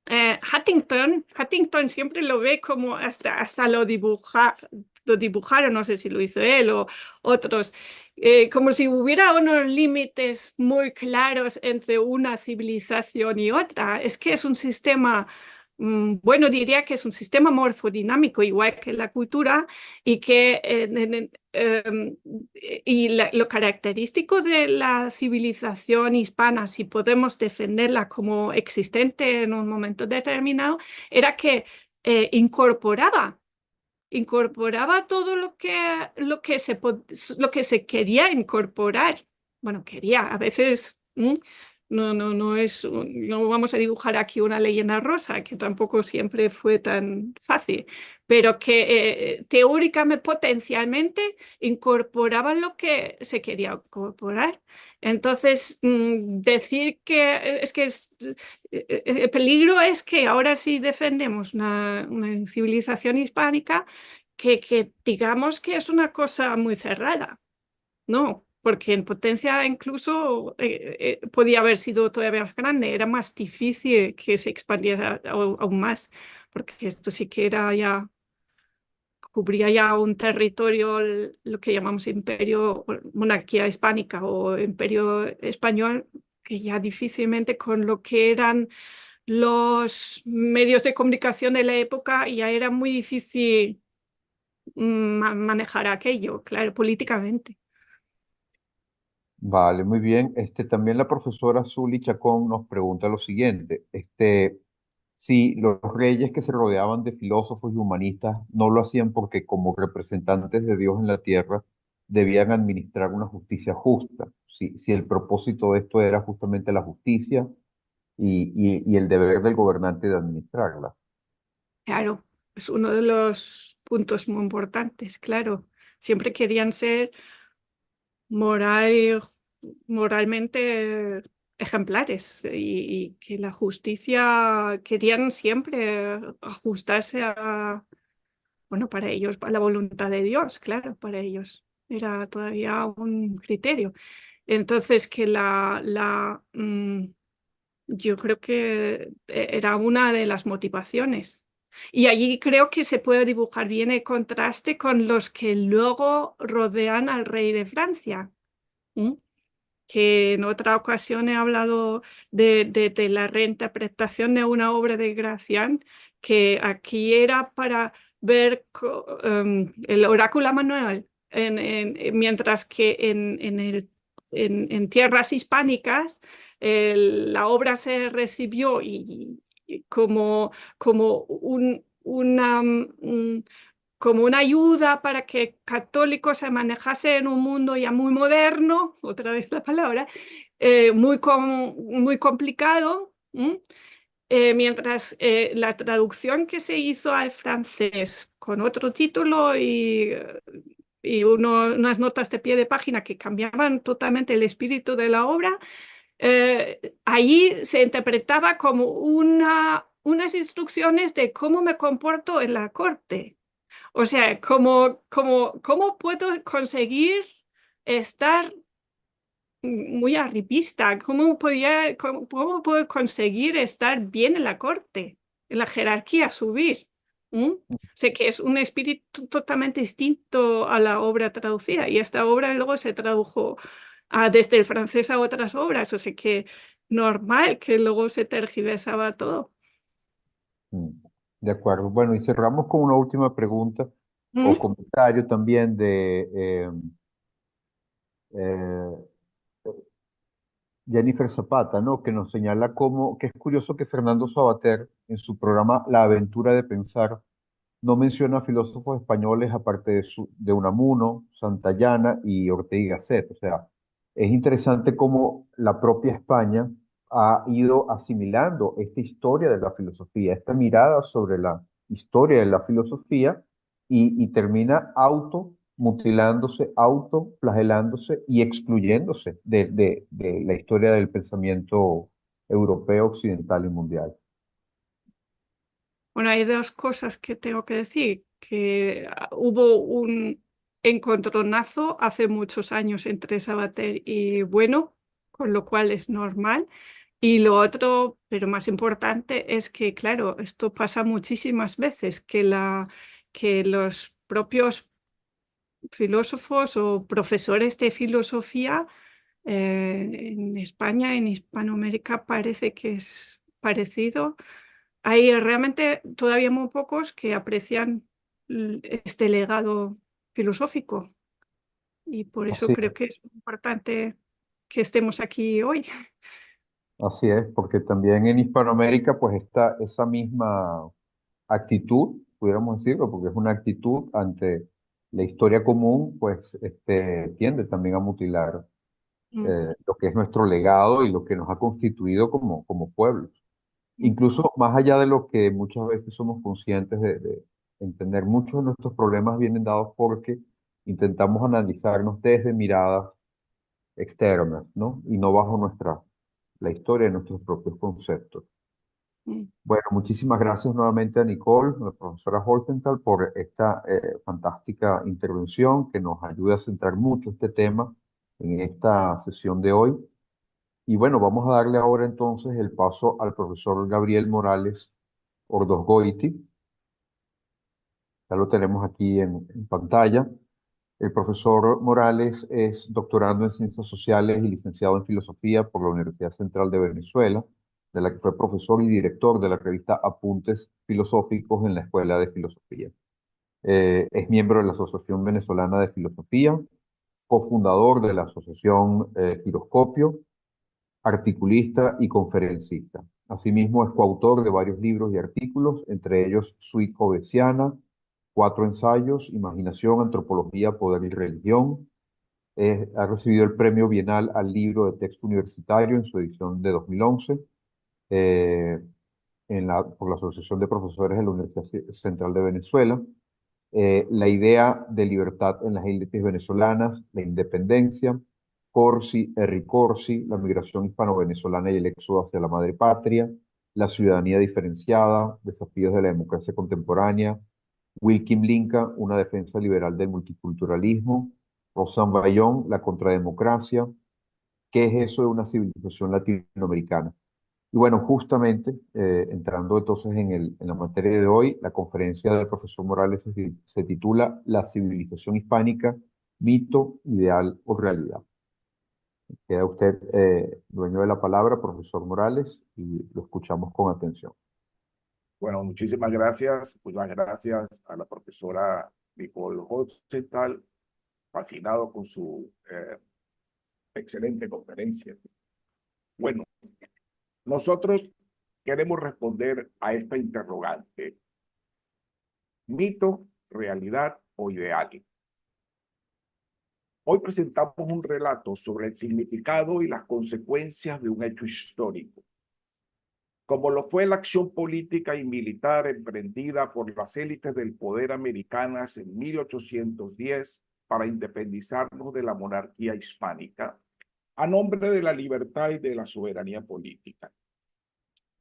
Huntington siempre lo ve como hasta lo dibujaron, no sé si lo hizo él o otros, como si hubiera unos límites muy claros entre una civilización y otra. Es que es un sistema, bueno, diría que es un sistema morfodinámico, igual que la cultura, y que lo característico de la civilización hispana, si podemos defenderla como existente en un momento determinado, era que incorporaba todo lo que se quería incorporar. Bueno, quería, a veces no vamos a dibujar aquí una leyenda rosa, que tampoco siempre fue tan fácil, pero que teóricamente, potencialmente, incorporaban lo que se quería incorporar. Entonces, decir que el peligro es que ahora sí defendemos una civilización hispánica que digamos que es una cosa muy cerrada. No, porque en potencia incluso podía haber sido todavía más grande, era más difícil que se expandiera aún más, porque esto sí que cubría ya un territorio, lo que llamamos imperio, monarquía hispánica o imperio español, que ya difícilmente con lo que eran los medios de comunicación de la época ya era muy difícil manejar aquello, claro, políticamente. Vale, muy bien. También la profesora Zuli Chacón nos pregunta lo siguiente. Si los reyes que se rodeaban de filósofos y humanistas no lo hacían porque como representantes de Dios en la tierra debían administrar una justicia justa. Si el propósito de esto era justamente la justicia y el deber del gobernante de administrarla. Claro, es uno de los puntos muy importantes, claro. Siempre querían ser moral, moralmente ejemplares y que la justicia querían siempre ajustarse bueno, para ellos, a la voluntad de Dios, claro, para ellos era todavía un criterio. Entonces, que yo creo que era una de las motivaciones. Y allí creo que se puede dibujar bien el contraste con los que luego rodean al rey de Francia. ¿M? Que en otra ocasión he hablado de la reinterpretación de una obra de Gracián, que aquí era para ver el oráculo Manuel, mientras que en tierras hispánicas la obra se recibió y como como una ayuda para que católicos se manejase en un mundo ya muy moderno, otra vez la palabra, muy complicado, mientras la traducción que se hizo al francés con otro título y unas notas de pie de página que cambiaban totalmente el espíritu de la obra, ahí se interpretaba como unas instrucciones de cómo me comporto en la corte. O sea, ¿cómo puedo conseguir estar muy arribista? ¿Cómo puedo conseguir estar bien en la corte, en la jerarquía, subir? O sea, que es un espíritu totalmente distinto a la obra traducida. Y esta obra luego se tradujo desde el francés a otras obras. O sea, que normal que luego se tergiversaba todo. Mm, De acuerdo. Bueno, y cerramos con una última pregunta o ¿Mm? comentario también de eh, Jennifer Zapata, ¿no? Que nos señala cómo, que es curioso que Fernando Savater, en su programa La aventura de pensar, no menciona filósofos españoles aparte de Unamuno, Santayana y Ortega y Gasset. O sea, es interesante cómo la propia España ha ido asimilando esta historia de la filosofía, esta mirada sobre la historia de la filosofía y termina automutilándose, autoflagelándose y excluyéndose de la historia del pensamiento europeo, occidental y mundial. Bueno, hay dos cosas que tengo que decir, que hubo un encontronazo hace muchos años entre Sabater y Bueno, con lo cual es normal. Y lo otro, pero más importante, es que, claro, esto pasa muchísimas veces, que los propios filósofos o profesores de filosofía en España, en Hispanoamérica, parece que es parecido. Hay realmente todavía muy pocos que aprecian este legado filosófico y por eso Así creo que es importante que estemos aquí hoy. Así es, porque también en Hispanoamérica pues está esa misma actitud, pudiéramos decirlo, porque es una actitud ante la historia común, pues tiende también a mutilar Mm, lo que es nuestro legado y lo que nos ha constituido como pueblos. mm, Incluso más allá de lo que muchas veces somos conscientes de entender, muchos de nuestros problemas vienen dados porque intentamos analizarnos desde miradas externas, ¿no? Y no bajo la historia de nuestros propios conceptos. mm. Bueno, muchísimas gracias nuevamente a Nicole, la profesora Holtenthal, por esta fantástica intervención que nos ayuda a centrar mucho este tema en esta sesión de hoy. Y bueno, vamos a darle ahora entonces el paso al profesor Gabriel Morales Ordosgoiti. Ya lo tenemos aquí en pantalla. El profesor Morales es doctorando en Ciencias Sociales y licenciado en Filosofía por la Universidad Central de Venezuela, de la que fue profesor y director de la revista Apuntes Filosóficos en la Escuela de Filosofía. Es miembro de la Asociación Venezolana de Filosofía, cofundador de la Asociación Giroscopio, articulista y conferencista. Asimismo, es coautor de varios libros y artículos, entre ellos Suite Hobbesiana, Cuatro ensayos, Imaginación, Antropología, Poder y Religión. Ha recibido el Premio Bienal al Libro de Texto Universitario en su edición de 2011 eh, por la Asociación de Profesores de la Universidad Central de Venezuela. La idea de libertad en las élites venezolanas, la independencia, Corsi, Henry Corsi, la migración hispano-venezolana y el éxodo hacia la madre patria, la ciudadanía diferenciada, desafíos de la democracia contemporánea, Wilkin Linca, una defensa liberal del multiculturalismo, Rosan Bayón, la contrademocracia, ¿qué es eso de una civilización latinoamericana? Y bueno, justamente entrando entonces en la materia de hoy, la conferencia del profesor Morales se titula La civilización hispánica, mito, ideal o realidad. Queda usted dueño de la palabra, profesor Morales, y lo escuchamos con atención. Bueno, muchísimas gracias. Muchas gracias a la profesora Nicole Hostetler, fascinado con su excelente conferencia. Bueno, nosotros queremos responder a esta interrogante: mito, realidad o ideal. Hoy presentamos un relato sobre el significado y las consecuencias de un hecho histórico, como lo fue la acción política y militar emprendida por las élites del poder americanas en 1810 para independizarnos de la monarquía hispánica, a nombre de la libertad y de la soberanía política.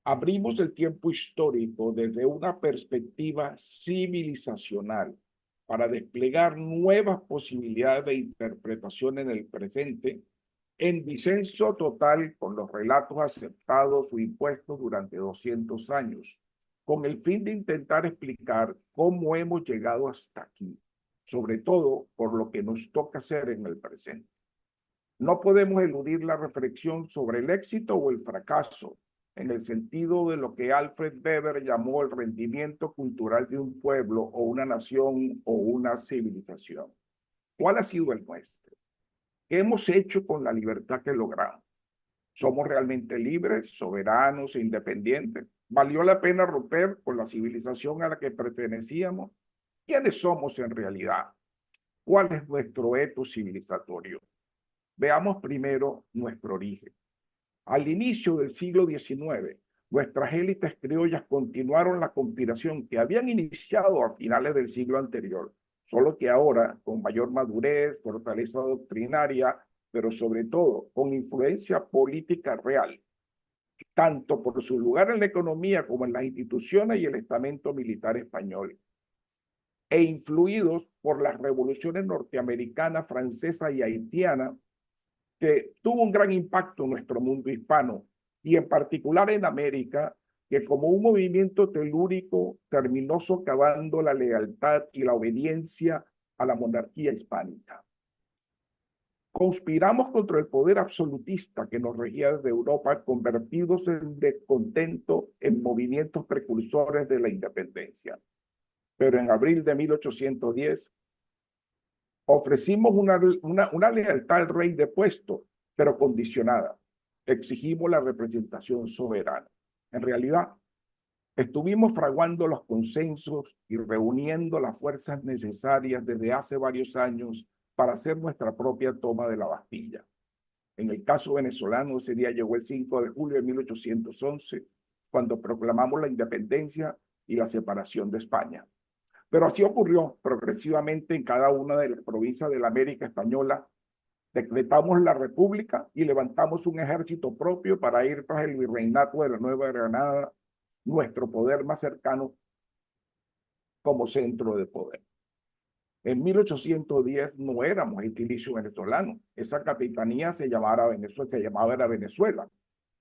Abrimos el tiempo histórico desde una perspectiva civilizacional para desplegar nuevas posibilidades de interpretación en el presente, en disenso total con los relatos aceptados o impuestos durante 200 años, con el fin de intentar explicar cómo hemos llegado hasta aquí, sobre todo por lo que nos toca hacer en el presente. No podemos eludir la reflexión sobre el éxito o el fracaso, en el sentido de lo que Alfred Weber llamó el rendimiento cultural de un pueblo o una nación o una civilización. ¿Cuál ha sido el nuestro? ¿Qué hemos hecho con la libertad que logramos? ¿Somos realmente libres, soberanos e independientes? ¿Valió la pena romper con la civilización a la que pertenecíamos? ¿Quiénes somos en realidad? ¿Cuál es nuestro etos civilizatorio? Veamos primero nuestro origen. Al inicio del siglo XIX, nuestras élites criollas continuaron la conspiración que habían iniciado a finales del siglo anterior, solo que ahora con mayor madurez, fortaleza doctrinaria, pero sobre todo con influencia política real, tanto por su lugar en la economía como en las instituciones y el estamento militar español, e influidos por las revoluciones norteamericana, francesa y haitiana, que tuvo un gran impacto en nuestro mundo hispano y en particular en América, que como un movimiento telúrico terminó socavando la lealtad y la obediencia a la monarquía hispánica. Conspiramos contra el poder absolutista que nos regía desde Europa, convertidos en descontento en movimientos precursores de la independencia. Pero en abril de 1810, ofrecimos una lealtad al rey depuesto, pero condicionada. Exigimos la representación soberana. En realidad, estuvimos fraguando los consensos y reuniendo las fuerzas necesarias desde hace varios años para hacer nuestra propia toma de la Bastilla. En el caso venezolano, ese día llegó el 5 de julio de 1811, cuando proclamamos la independencia y la separación de España. Pero así ocurrió progresivamente en cada una de las provincias de la América Española. Decretamos la república y levantamos un ejército propio para ir tras el virreinato de la Nueva Granada, nuestro poder más cercano como centro de poder. En 1810 no éramos gentilicio venezolano. Esa capitanía se llamaba Venezuela.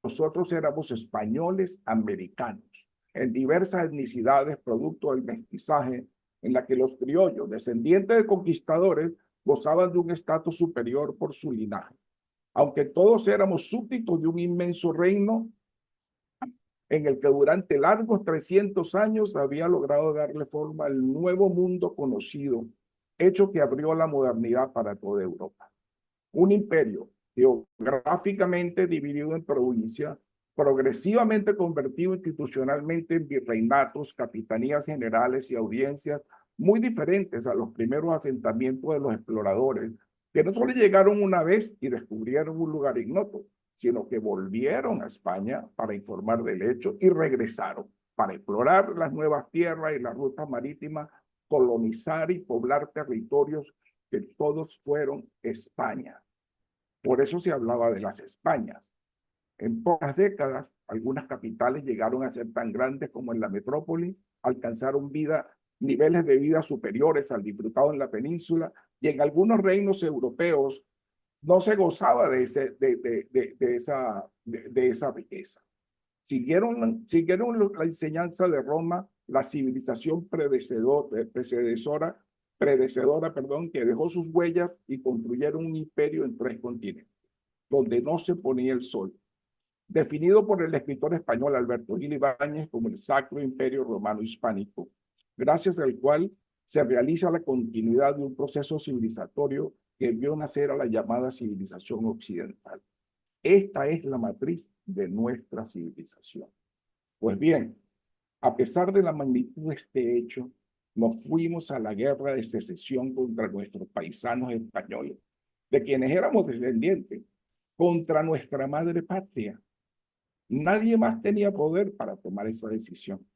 Nosotros éramos españoles americanos, en diversas etnicidades, producto del mestizaje, en la que los criollos, descendientes de conquistadores, gozaban de un estatus superior por su linaje. Aunque todos éramos súbditos de un inmenso reino en el que durante largos 300 años había logrado darle forma al nuevo mundo conocido, hecho que abrió la modernidad para toda Europa. Un imperio geográficamente dividido en provincias, progresivamente convertido institucionalmente en virreinatos, capitanías generales y audiencias muy diferentes a los primeros asentamientos de los exploradores, que no solo llegaron una vez y descubrieron un lugar ignoto, sino que volvieron a España para informar del hecho y regresaron para explorar las nuevas tierras y las rutas marítimas, colonizar y poblar territorios que todos fueron España. Por eso se hablaba de las Españas. En pocas décadas, algunas capitales llegaron a ser tan grandes como en la metrópoli, alcanzaron niveles de vida superiores al disfrutado en la península, y en algunos reinos europeos no se gozaba de esa riqueza. Siguieron la enseñanza de Roma, la civilización predecesora, que dejó sus huellas y construyeron un imperio en 3 continentes, donde no se ponía el sol. Definido por el escritor español Alberto Gil Ibáñez como el Sacro Imperio Romano Hispánico, gracias al cual se realiza la continuidad de un proceso civilizatorio que vio nacer a la llamada civilización occidental. Esta es la matriz de nuestra civilización. Pues bien, a pesar de la magnitud de este hecho, nos fuimos a la guerra de secesión contra nuestros paisanos españoles, de quienes éramos descendientes, contra nuestra madre patria. Nadie más tenía poder para tomar esa decisión,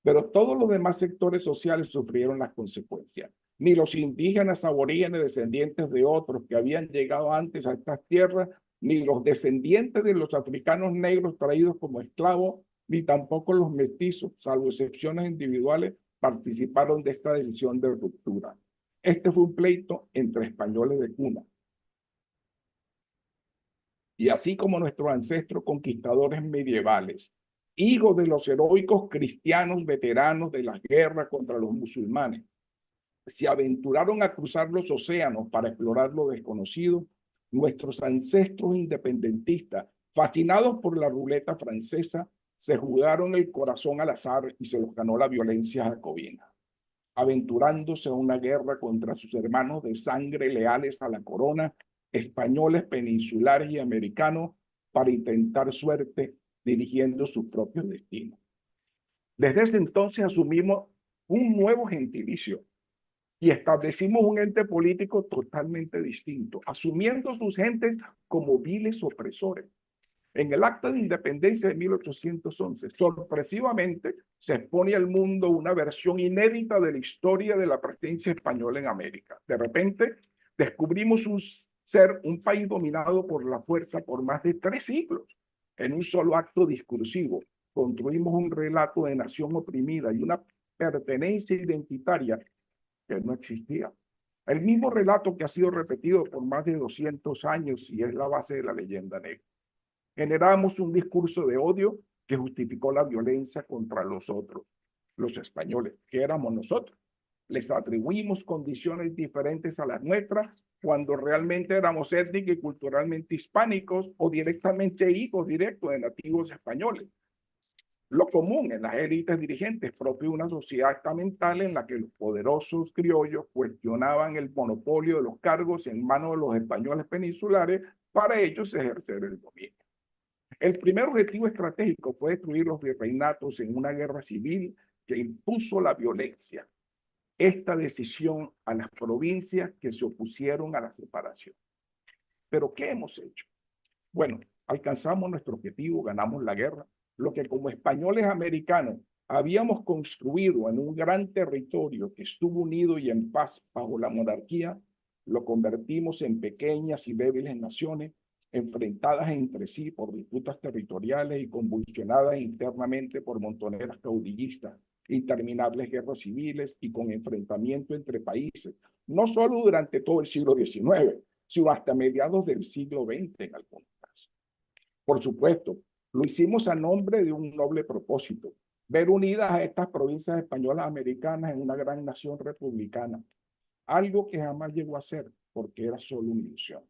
pero todos los demás sectores sociales sufrieron las consecuencias. Ni los indígenas aborígenes descendientes de otros que habían llegado antes a estas tierras, ni los descendientes de los africanos negros traídos como esclavos, ni tampoco los mestizos, salvo excepciones individuales, participaron de esta decisión de ruptura. Este fue un pleito entre españoles de cuna. Y así como nuestros ancestros conquistadores medievales, hijos de los heroicos cristianos veteranos de las guerras contra los musulmanes, se aventuraron a cruzar los océanos para explorar lo desconocido, nuestros ancestros independentistas, fascinados por la ruleta francesa, se jugaron el corazón al azar y se los ganó la violencia jacobina, aventurándose a una guerra contra sus hermanos de sangre leales a la corona, españoles, peninsulares y americanos, para intentar suerte dirigiendo sus propios destinos. Desde ese entonces asumimos un nuevo gentilicio y establecimos un ente político totalmente distinto, asumiendo sus gentes como viles opresores. En el Acta de Independencia de 1811, sorpresivamente, se expone al mundo una versión inédita de la historia de la presencia española en América. De repente, descubrimos un país dominado por la fuerza por más de 3 siglos. En un solo acto discursivo, construimos un relato de nación oprimida y una pertenencia identitaria que no existía. El mismo relato que ha sido repetido por más de 200 años y es la base de la leyenda negra. Generamos un discurso de odio que justificó la violencia contra los otros, los españoles, que éramos nosotros. Les atribuimos condiciones diferentes a las nuestras cuando realmente éramos étnicos y culturalmente hispánicos o directamente hijos directos de nativos españoles. Lo común en las élites dirigentes propio de una sociedad estamental en la que los poderosos criollos cuestionaban el monopolio de los cargos en manos de los españoles peninsulares para ellos ejercer el dominio. El primer objetivo estratégico fue destruir los virreinatos en una guerra civil que impuso la violencia. Esta decisión a las provincias que se opusieron a la separación. ¿Pero qué hemos hecho? Bueno, alcanzamos nuestro objetivo, ganamos la guerra. Lo que como españoles americanos habíamos construido en un gran territorio que estuvo unido y en paz bajo la monarquía, lo convertimos en pequeñas y débiles naciones enfrentadas entre sí por disputas territoriales y convulsionadas internamente por montoneras caudillistas, interminables guerras civiles y con enfrentamiento entre países, no solo durante todo el siglo XIX, sino hasta mediados del siglo XX en algunos casos. Por supuesto, lo hicimos a nombre de un noble propósito, ver unidas a estas provincias españolas americanas en una gran nación republicana, algo que jamás llegó a ser porque era solo una ilusión.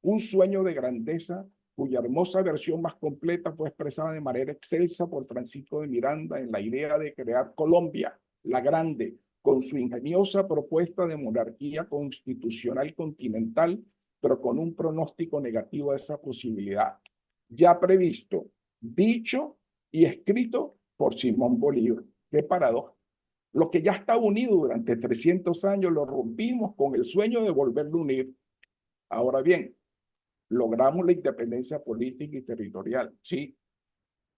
Un sueño de grandeza cuya hermosa versión más completa fue expresada de manera excelsa por Francisco de Miranda en la idea de crear Colombia, la Grande, con su ingeniosa propuesta de monarquía constitucional continental, pero con un pronóstico negativo a esa posibilidad, ya previsto, dicho y escrito por Simón Bolívar. ¡Qué paradoja! Lo que ya estaba unido durante 300 años lo rompimos con el sueño de volverlo a unir. Ahora bien, logramos la independencia política y territorial, sí,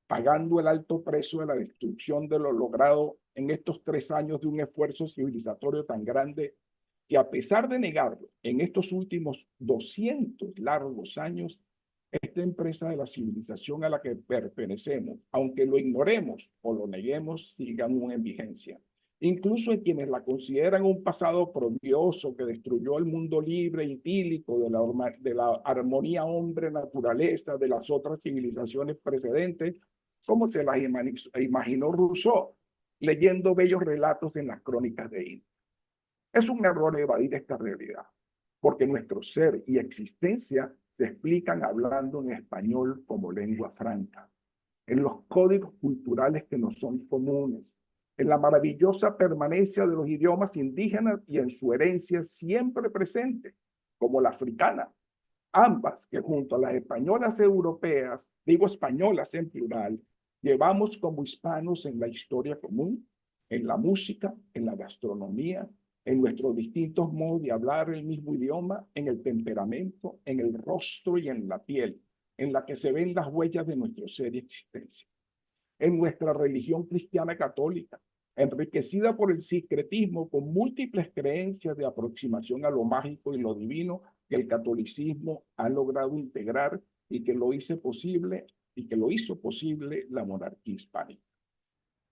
pagando el alto precio de la destrucción de lo logrado en estos 3 años de un esfuerzo civilizatorio tan grande que a pesar de negarlo, en estos últimos 200 largos años, esta empresa de la civilización a la que pertenecemos, aunque lo ignoremos o lo neguemos, sigue aún en vigencia. Incluso en quienes la consideran un pasado prodigioso que destruyó el mundo libre y idílico de la armonía hombre-naturaleza de las otras civilizaciones precedentes, como se las imaginó Rousseau, leyendo bellos relatos en las crónicas de India. Es un error evadir esta realidad, porque nuestro ser y existencia se explican hablando en español como lengua franca, en los códigos culturales que nos son comunes, en la maravillosa permanencia de los idiomas indígenas y en su herencia siempre presente, como la africana, ambas que junto a las españolas europeas, digo españolas en plural, llevamos como hispanos en la historia común, en la música, en la gastronomía, en nuestros distintos modos de hablar el mismo idioma, en el temperamento, en el rostro y en la piel, en la que se ven las huellas de nuestro ser y existencia. En nuestra religión cristiana católica, enriquecida por el sincretismo con múltiples creencias de aproximación a lo mágico y lo divino que el catolicismo ha logrado integrar y que lo hizo posible la monarquía hispánica.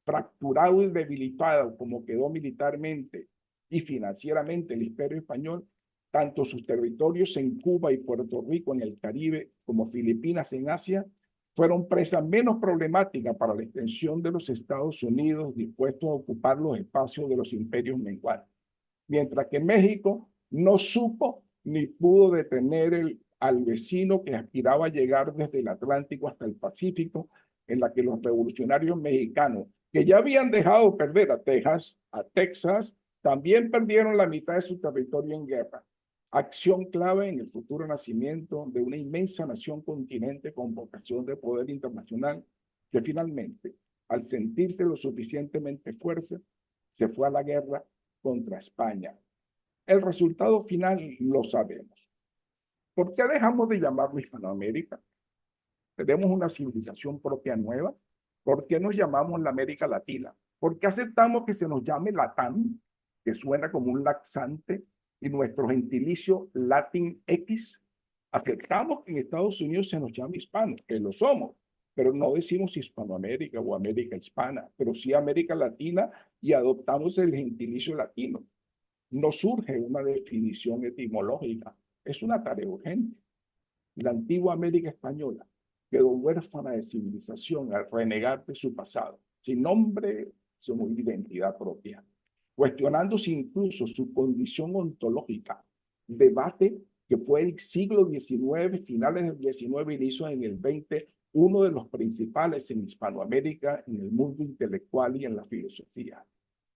Fracturado y debilitado como quedó militarmente y financieramente el Imperio Español, tanto sus territorios en Cuba y Puerto Rico en el Caribe como Filipinas en Asia fueron presas menos problemáticas para la extensión de los Estados Unidos dispuestos a ocupar los espacios de los imperios menguantes, mientras que México no supo ni pudo detener al vecino que aspiraba a llegar desde el Atlántico hasta el Pacífico, en la que los revolucionarios mexicanos, que ya habían dejado perder a Texas, también perdieron la mitad de su territorio en guerra. Acción clave en el futuro nacimiento de una inmensa nación continente con vocación de poder internacional que finalmente, al sentirse lo suficientemente fuerte, se fue a la guerra contra España. El resultado final lo sabemos. ¿Por qué dejamos de llamarlo Hispanoamérica? ¿Tenemos una civilización propia nueva? ¿Por qué nos llamamos la América Latina? ¿Por qué aceptamos que se nos llame Latam, que suena como un laxante, y nuestro gentilicio Latin X? Aceptamos que en Estados Unidos se nos llame hispano, que lo somos, pero no decimos Hispanoamérica o América Hispana, pero sí América Latina y adoptamos el gentilicio latino. No surge una definición etimológica, es una tarea urgente. La antigua América Española quedó huérfana de civilización al renegar de su pasado, sin nombre, sin identidad propia, cuestionándose incluso su condición ontológica, debate que fue el siglo XIX, finales del XIX, inicio en el XX, uno de los principales en Hispanoamérica, en el mundo intelectual y en la filosofía.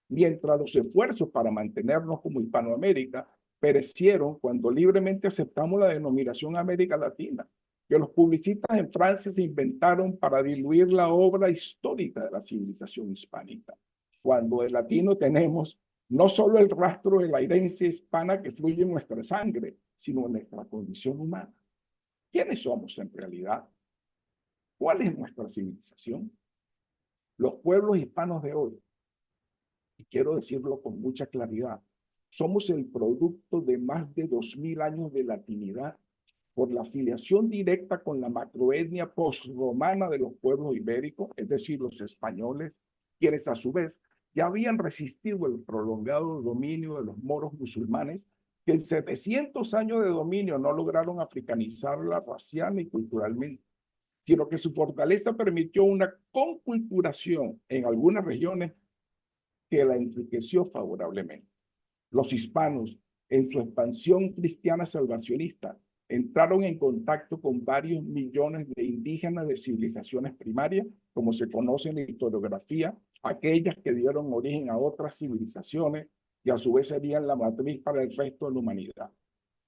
Mientras los esfuerzos para mantenernos como Hispanoamérica perecieron cuando libremente aceptamos la denominación América Latina, que los publicistas en Francia se inventaron para diluir la obra histórica de la civilización hispánica, cuando de latino tenemos no solo el rastro de la herencia hispana que fluye en nuestra sangre, sino en nuestra condición humana. ¿Quiénes somos en realidad? ¿Cuál es nuestra civilización? Los pueblos hispanos de hoy, y quiero decirlo con mucha claridad, somos el producto de más de 2000 años de latinidad por la afiliación directa con la macroetnia postromana de los pueblos ibéricos, es decir, los españoles, quienes a su vez ya habían resistido el prolongado dominio de los moros musulmanes, que en 700 años de dominio no lograron africanizarla racial y culturalmente, sino que su fortaleza permitió una conculturación en algunas regiones que la enriqueció favorablemente. Los hispanos, en su expansión cristiana salvacionista, entraron en contacto con varios millones de indígenas de civilizaciones primarias, como se conoce en la historiografía, aquellas que dieron origen a otras civilizaciones y a su vez serían la matriz para el resto de la humanidad.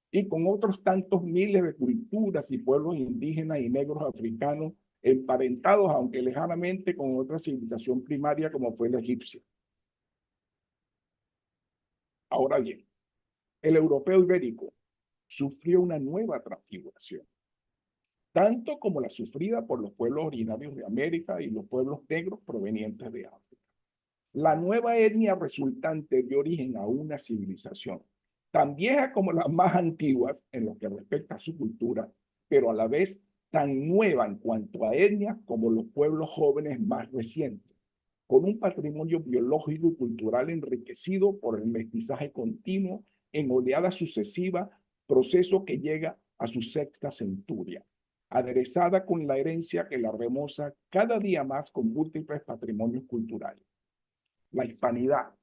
Y con otros tantos miles de culturas y pueblos indígenas y negros africanos emparentados, aunque lejanamente, con otra civilización primaria como fue la egipcia. Ahora bien, el europeo ibérico sufrió una nueva transfiguración, tanto como la sufrida por los pueblos originarios de América y los pueblos negros provenientes de África. La nueva etnia resultante dio origen a una civilización tan vieja como las más antiguas en lo que respecta a su cultura, pero a la vez tan nueva en cuanto a etnia como los pueblos jóvenes más recientes, con un patrimonio biológico y cultural enriquecido por el mestizaje continuo en oleadas sucesivas, proceso que llega a su sexta centuria. aderezada con la herencia que la remoza cada día más con múltiples patrimonios culturales. La hispanidad,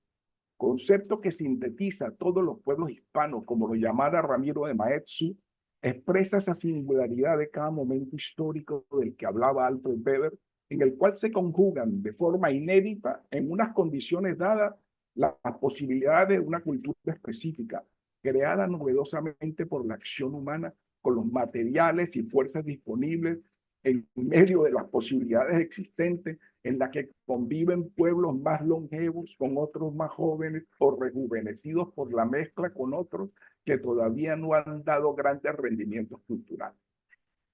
concepto que sintetiza a todos los pueblos hispanos, como lo llamara Ramiro de Maeztu, expresa esa singularidad de cada momento histórico del que hablaba Alfred Weber, en el cual se conjugan de forma inédita, en unas condiciones dadas, las posibilidades de una cultura específica, creada novedosamente por la acción humana, con los materiales y fuerzas disponibles, en medio de las posibilidades existentes, en la que conviven pueblos más longevos con otros más jóvenes o rejuvenecidos por la mezcla con otros que todavía no han dado grandes rendimientos culturales.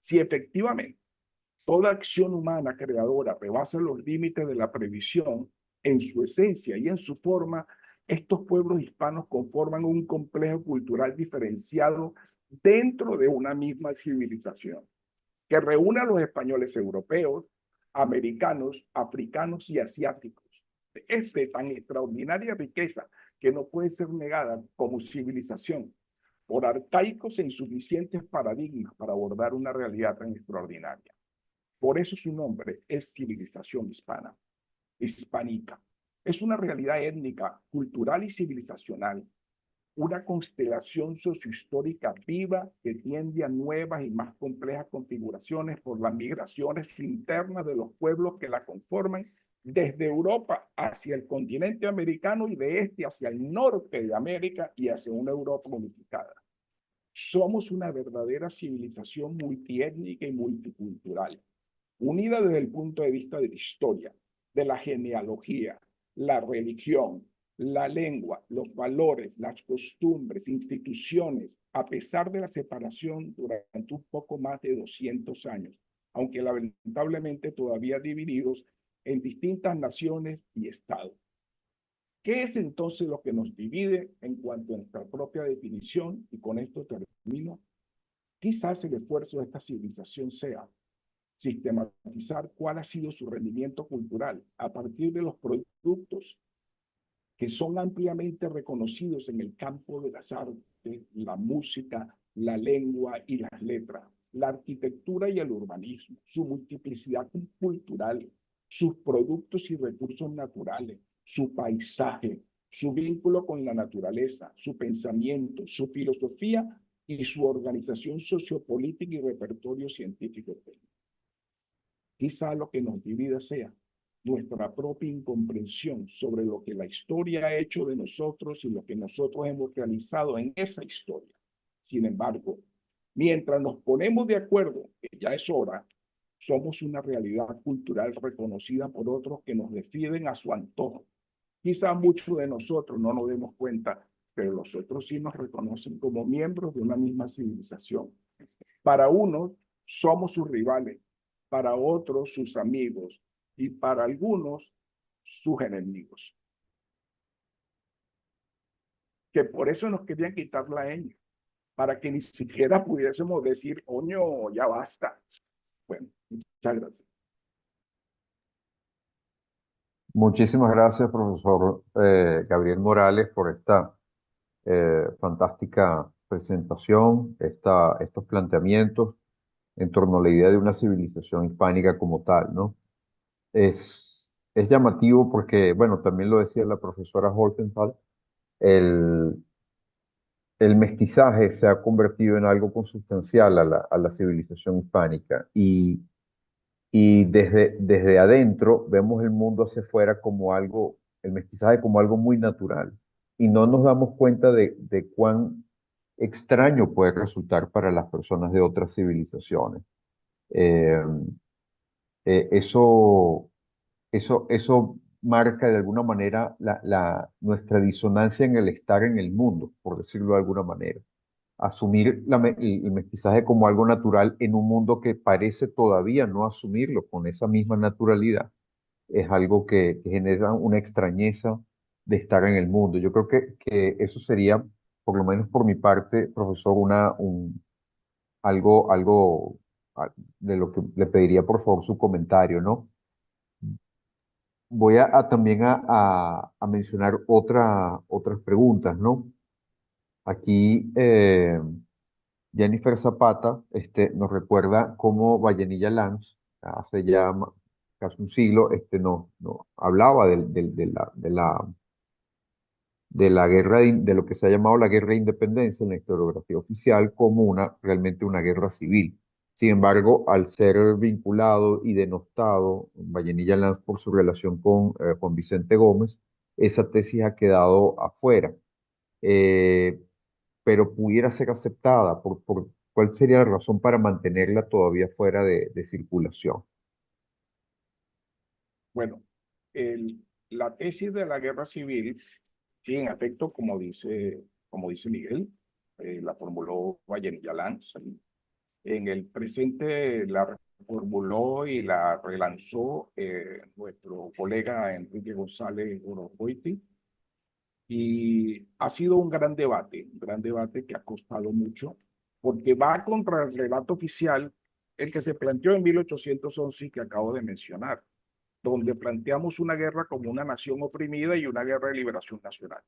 Si efectivamente toda acción humana creadora rebasa los límites de la previsión, en su esencia y en su forma, estos pueblos hispanos conforman un complejo cultural diferenciado dentro de una misma civilización, que reúne a los españoles europeos, americanos, africanos y asiáticos. Es de tan extraordinaria riqueza que no puede ser negada como civilización por arcaicos e insuficientes paradigmas para abordar una realidad tan extraordinaria. Por eso su nombre es civilización hispana, hispánica. Es una realidad étnica, cultural y civilizacional, una constelación sociohistórica viva que tiende a nuevas y más complejas configuraciones por las migraciones internas de los pueblos que la conforman desde Europa hacia el continente americano y de este hacia el norte de América y hacia una Europa unificada. Somos una verdadera civilización multiétnica y multicultural, unida desde el punto de vista de la historia, de la genealogía, la religión, la lengua, los valores, las costumbres, instituciones, a pesar de la separación durante un poco más de 200 años, aunque lamentablemente todavía divididos en distintas naciones y estados. ¿Qué es entonces lo que nos divide en cuanto a nuestra propia definición? Y con esto termino. Quizás el esfuerzo de esta civilización sea sistematizar cuál ha sido su rendimiento cultural a partir de los productos que son ampliamente reconocidos en el campo de las artes, la música, la lengua y las letras, la arquitectura y el urbanismo, su multiplicidad cultural, sus productos y recursos naturales, su paisaje, su vínculo con la naturaleza, su pensamiento, su filosofía y su organización sociopolítica y repertorio científico técnico. Quizá lo que nos divida sea nuestra propia incomprensión sobre lo que la historia ha hecho de nosotros y lo que nosotros hemos realizado en esa historia. Sin embargo, mientras nos ponemos de acuerdo, que ya es hora, somos una realidad cultural reconocida por otros que nos defienden a su antojo. Quizá muchos de nosotros no nos demos cuenta, pero los otros sí nos reconocen como miembros de una misma civilización. Para unos somos sus rivales, para otros sus amigos y para algunos sus enemigos. Que por eso nos querían quitar la ñ, para que ni siquiera pudiésemos decir, oño, ya basta. Bueno, muchas gracias. Muchísimas gracias, profesor Gabriel Morales, por esta fantástica presentación, estos planteamientos en torno a la idea de una civilización hispánica como tal, ¿no? Es llamativo porque, bueno, también lo decía la profesora Holtenthal, el mestizaje se ha convertido en algo consustancial a la civilización hispánica y desde adentro vemos el mundo hacia afuera como algo, el mestizaje como algo muy natural y no nos damos cuenta de cuán extraño puede resultar para las personas de otras civilizaciones. Eh, eso, eso marca de alguna manera nuestra disonancia en el estar en el mundo, por decirlo de alguna manera. Asumir el mestizaje como algo natural en un mundo que parece todavía no asumirlo con esa misma naturalidad, es algo que genera una extrañeza de estar en el mundo. Yo creo que eso sería, por lo menos por mi parte, profesor, algo de lo que le pediría por favor su comentario, ¿no? Voy también a mencionar otras preguntas, ¿no? Aquí Jennifer Zapata nos recuerda cómo Vallenilla Lanz, hace ya casi un siglo, no, hablaba de la guerra, de lo que se ha llamado la guerra de independencia en la historiografía oficial como realmente una guerra civil. Sin embargo, al ser vinculado y denostado Vallenilla Lanz por su relación con Juan Vicente Gómez, esa tesis ha quedado afuera. Pero pudiera ser aceptada. ¿Cuál sería la razón para mantenerla todavía fuera de circulación? Bueno, la tesis de la guerra civil, sí, en efecto, como dice Miguel, la formuló Vallenilla Lanz. En el presente la formuló y la relanzó nuestro colega Enrique González Orocoiti. Y ha sido un gran debate que ha costado mucho, porque va contra el relato oficial, el que se planteó en 1811 y que acabo de mencionar, donde planteamos una guerra como una nación oprimida y una guerra de liberación nacional,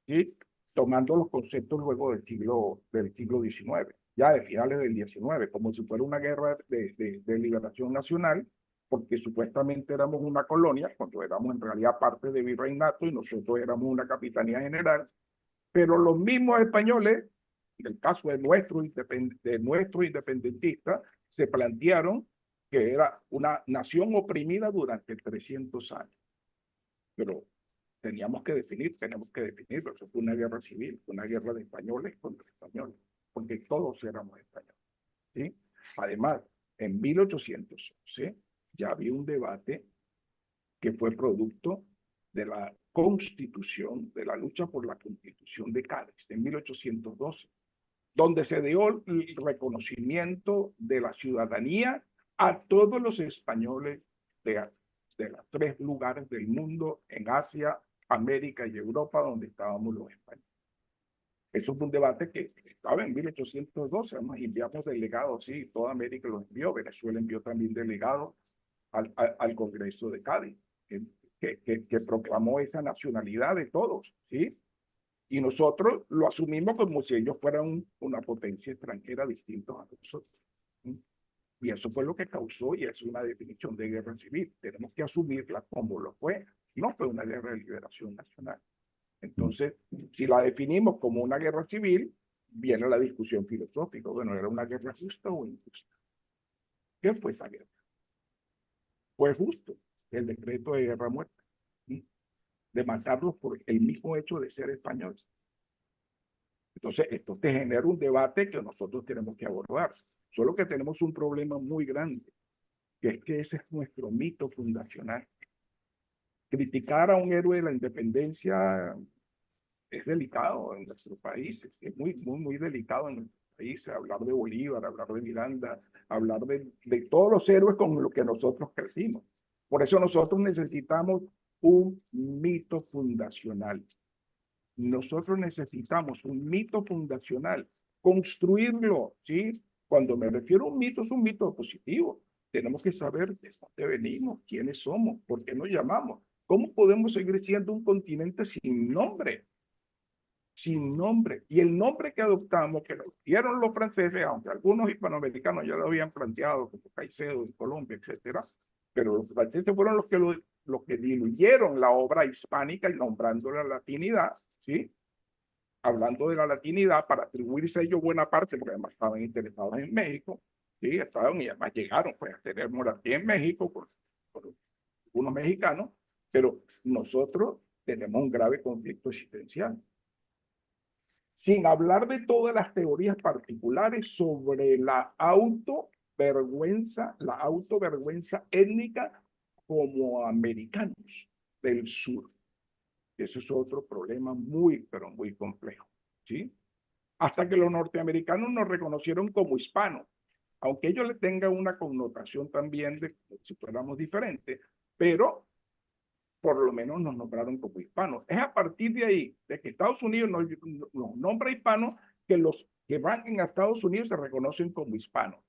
¿sí? Tomando los conceptos luego del siglo XIX, ya de finales del XIX, como si fuera una guerra de liberación nacional, porque supuestamente éramos una colonia, cuando éramos en realidad parte de virreinato y nosotros éramos una capitanía general, pero los mismos españoles, en el caso de nuestros independentistas, se plantearon que era una nación oprimida durante 300 años. Pero tenemos que definirlo. Eso fue una guerra civil, fue una guerra de españoles contra españoles, porque todos éramos españoles, ¿sí? Además, en 1811 ya había un debate que fue producto de la Constitución, de la lucha por la Constitución de Cádiz, en 1812, donde se dio el reconocimiento de la ciudadanía a todos los españoles de los 3 lugares del mundo, en Asia, América y Europa, donde estábamos los españoles. Eso fue un debate que estaba en 1812, además enviamos delegados, sí, toda América los envió, Venezuela envió también delegados al Congreso de Cádiz, que proclamó esa nacionalidad de todos, ¿sí? Y nosotros lo asumimos como si ellos fueran una potencia extranjera distintos a nosotros. Y eso fue lo que causó, y es una definición de guerra civil. Tenemos que asumirla como lo fue. No fue una guerra de liberación nacional. Entonces, si la definimos como una guerra civil, viene la discusión filosófica. Bueno, ¿era una guerra justa o injusta? ¿Qué fue esa guerra? Fue justo el decreto de guerra muerta, ¿sí? De matarlos por el mismo hecho de ser españoles. Entonces, esto te genera un debate que nosotros tenemos que abordar. Solo que tenemos un problema muy grande, que es que ese es nuestro mito fundacional. Criticar a un héroe de la independencia es delicado en nuestros países, es muy delicado en nuestros países. Hablar de Bolívar, hablar de Miranda, hablar de todos los héroes con los que nosotros crecimos. Por eso nosotros necesitamos un mito fundacional. Nosotros necesitamos un mito fundacional, construirlo, ¿sí? Cuando me refiero a un mito, es un mito positivo. Tenemos que saber de dónde venimos, quiénes somos, por qué nos llamamos. ¿Cómo podemos seguir siendo un continente sin nombre? Sin nombre. Y el nombre que adoptamos, que lo dieron los franceses, aunque algunos hispanoamericanos ya lo habían planteado, como Caicedo en Colombia, etcétera, pero los franceses fueron los que diluyeron la obra hispánica y nombrando la latinidad, ¿sí? Hablando de la latinidad para atribuirse a ellos buena parte, porque además estaban interesados en México, ¿sí? Estaban y además llegaron pues, a tener monarquía en México por unos mexicanos, pero nosotros tenemos un grave conflicto existencial. Sin hablar de todas las teorías particulares sobre la autovergüenza étnica como americanos del sur. Eso es otro problema pero muy complejo, ¿sí? Hasta que los norteamericanos nos reconocieron como hispanos, aunque ellos le tengan una connotación también de si fuéramos diferentes, pero por lo menos nos nombraron como hispanos. Es a partir de ahí, de que Estados Unidos nos nombra hispanos, que los que van en Estados Unidos se reconocen como hispanos,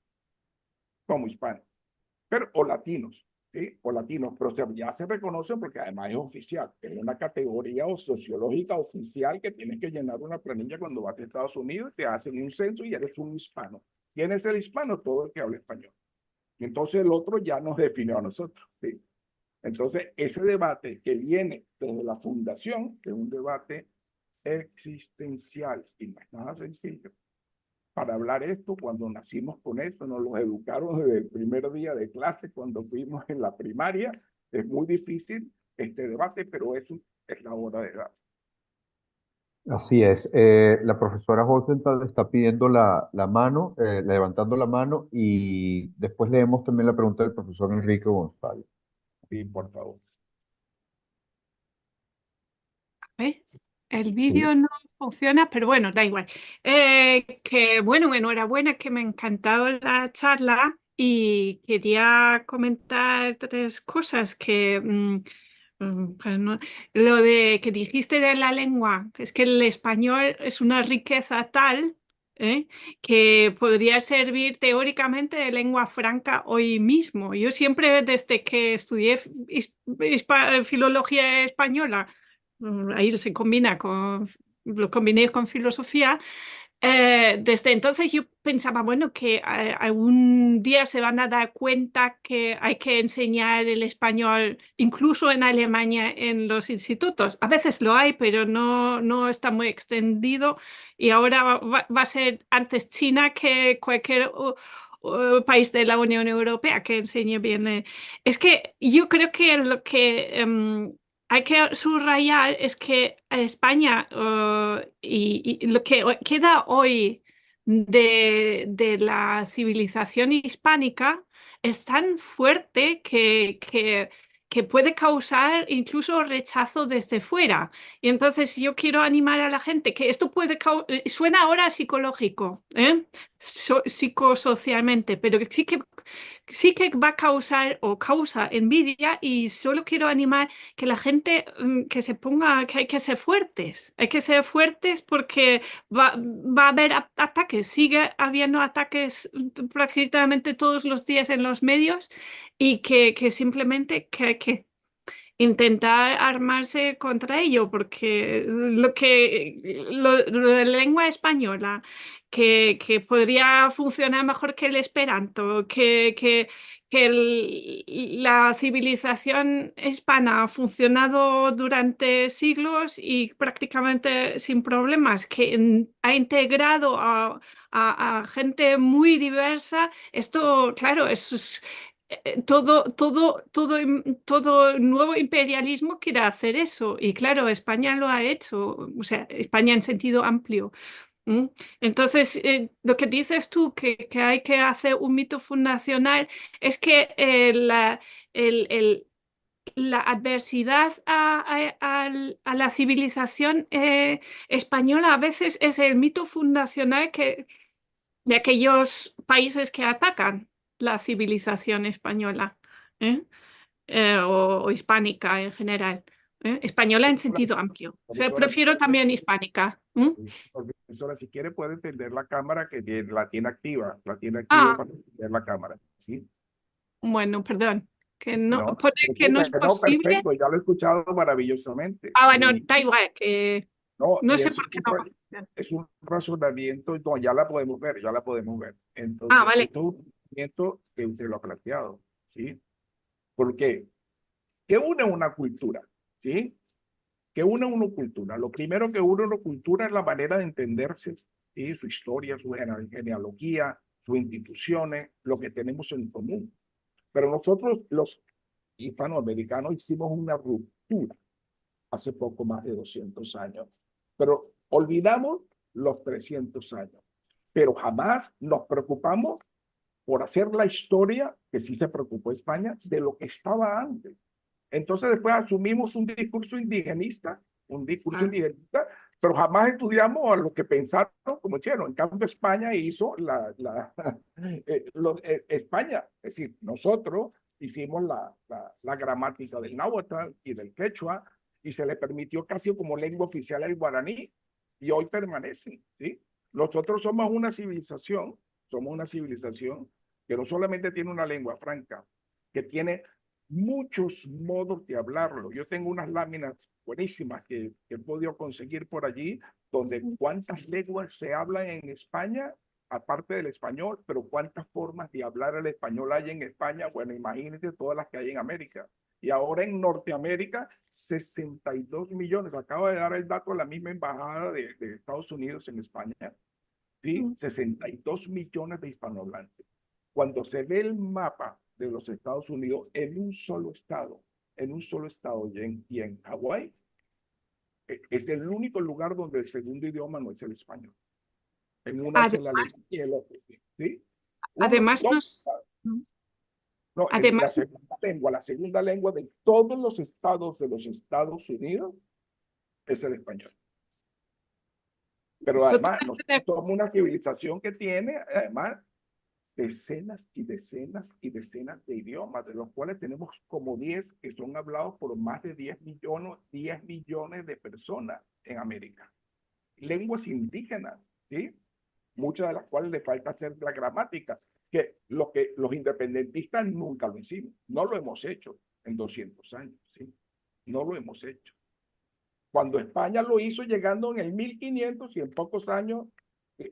pero, o latinos. ¿sí? O latinos, pero ya se reconocen porque además es oficial, es una categoría sociológica oficial que tienes que llenar una planilla cuando vas a Estados Unidos, te hacen un censo y eres un hispano. ¿Quién es el hispano? Todo el que habla español. Y entonces el otro ya nos definió a nosotros, ¿sí? Entonces, ese debate que viene desde la fundación, que es un debate existencial y no es nada sencillo. Para hablar esto, cuando nacimos con esto, nos los educaron desde el primer día de clase, cuando fuimos en la primaria. Es muy difícil este debate, pero eso es la hora de dar. Así es. La profesora Holzenthal está pidiendo la mano, levantando la mano, y después leemos también la pregunta del profesor Enrique González. Sí, por favor. El Sí. vídeo no funciona, pero bueno, da igual. Que bueno, enhorabuena, que me ha encantado la charla y quería comentar 3 cosas que pues lo de que dijiste de la lengua, es que el español es una riqueza tal, que podría servir teóricamente de lengua franca hoy mismo. Yo siempre, desde que estudié filología española, ahí se combina lo combiné con filosofía. Desde entonces yo pensaba, bueno, que algún día se van a dar cuenta que hay que enseñar el español incluso en Alemania en los institutos. A veces lo hay, pero no está muy extendido, y ahora va a ser antes China que cualquier país de la Unión Europea que enseñe bien. Es que yo creo que lo que hay que subrayar es que España y lo que queda hoy de la civilización hispánica es tan fuerte que puede causar incluso rechazo desde fuera. Y entonces yo quiero animar a la gente que esto puede suena ahora psicológico, psicosocialmente, pero sí que va a causar o causa envidia, y solo quiero animar que la gente que se ponga, que hay que ser fuertes porque va a haber ataques, sigue habiendo ataques prácticamente todos los días en los medios, y que simplemente que hay que intentar armarse contra ello, porque lo de la lengua española, que podría funcionar mejor que el esperanto, la civilización hispana ha funcionado durante siglos y prácticamente sin problemas, que ha integrado a gente muy diversa. Esto, claro, todo nuevo imperialismo quiere hacer eso, y claro, España lo ha hecho, o sea, España en sentido amplio. ¿Mm? Entonces, lo que dices tú, que hay que hacer un mito fundacional, es que la adversidad a la civilización española a veces es el mito fundacional de aquellos países que atacan la civilización españora, ¿eh? O hispánica en general, española en sentido amplio. O sea, Profesora, prefiero también hispánica. profesora, si quiere puede entender la cámara que la tiene activa Ah, para entender la cámara, ¿sí? bueno, perdón, que no, No, pone que no es no, posible. perfecto, ya lo he escuchado maravillosamente. Ah, bueno, da igual, que No, no y sé por qué no. es un razonamiento, no, ya la podemos ver, ya la podemos ver. Ah, Entonces, vale. esto es un razonamiento que usted lo ha planteado, ¿sí? ¿Por qué? ¿Qué une una cultura? ¿Sí? ¿Qué une una cultura? Lo primero que une una cultura es la manera de entenderse, ¿sí? Su historia, su genealogía, sus instituciones, lo que tenemos en común. Pero nosotros, los hispanoamericanos, hicimos una ruptura hace poco más de 200 años. Pero olvidamos los 300 años. Pero jamás nos preocupamos por hacer la historia, que sí se preocupó España, de lo que estaba antes. Entonces después asumimos un discurso indigenista, pero jamás estudiamos a lo que pensaron como hicieron. En cambio, España hizo España, es decir, nosotros hicimos la gramática del náhuatl y del quechua, y se le permitió casi como lengua oficial el guaraní, y hoy permanece, ¿sí? Nosotros somos una civilización que no solamente tiene una lengua franca, que tiene muchos modos de hablarlo. Yo tengo unas láminas buenísimas que he podido conseguir por allí, donde cuántas lenguas se hablan en España, aparte del español, pero cuántas formas de hablar el español hay en España. Bueno, imagínense todas las que hay en América. Y ahora en Norteamérica, 62 millones. Acaba de dar el dato a la misma embajada de Estados Unidos en España. ¿Sí? 62 millones de hispanohablantes. Cuando se ve el mapa de los Estados Unidos en un solo estado y en Hawái, es el único lugar donde el segundo idioma no es el español. En una sola lengua y el otro. ¿Sí? Además, La segunda lengua de todos los estados de los Estados Unidos es el español. Pero además, nosotros somos una civilización que tiene, además, decenas y decenas y decenas de idiomas, de los cuales tenemos como 10 que son hablados por más de 10 millones de personas en América. Lenguas indígenas, ¿sí? Muchas de las cuales le falta hacer la gramática, que los independentistas nunca lo hicimos, no lo hemos hecho en 200 años, ¿sí? No lo hemos hecho. Cuando España lo hizo llegando en el 1500 y en pocos años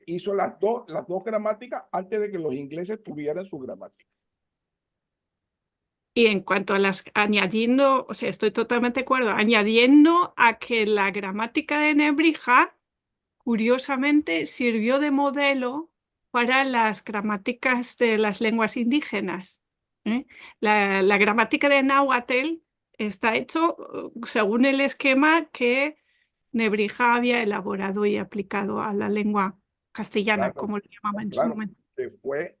hizo las dos gramáticas antes de que los ingleses tuvieran su gramática. Y en cuanto a añadiendo, o sea, estoy totalmente de acuerdo, añadiendo a que la gramática de Nebrija, curiosamente, sirvió de modelo para las gramáticas de las lenguas indígenas. La gramática de Nahuatl está hecho según el esquema que Nebrija había elaborado y aplicado a la lengua castellana, Claro, como lo llamaban en su claro, momento. que fue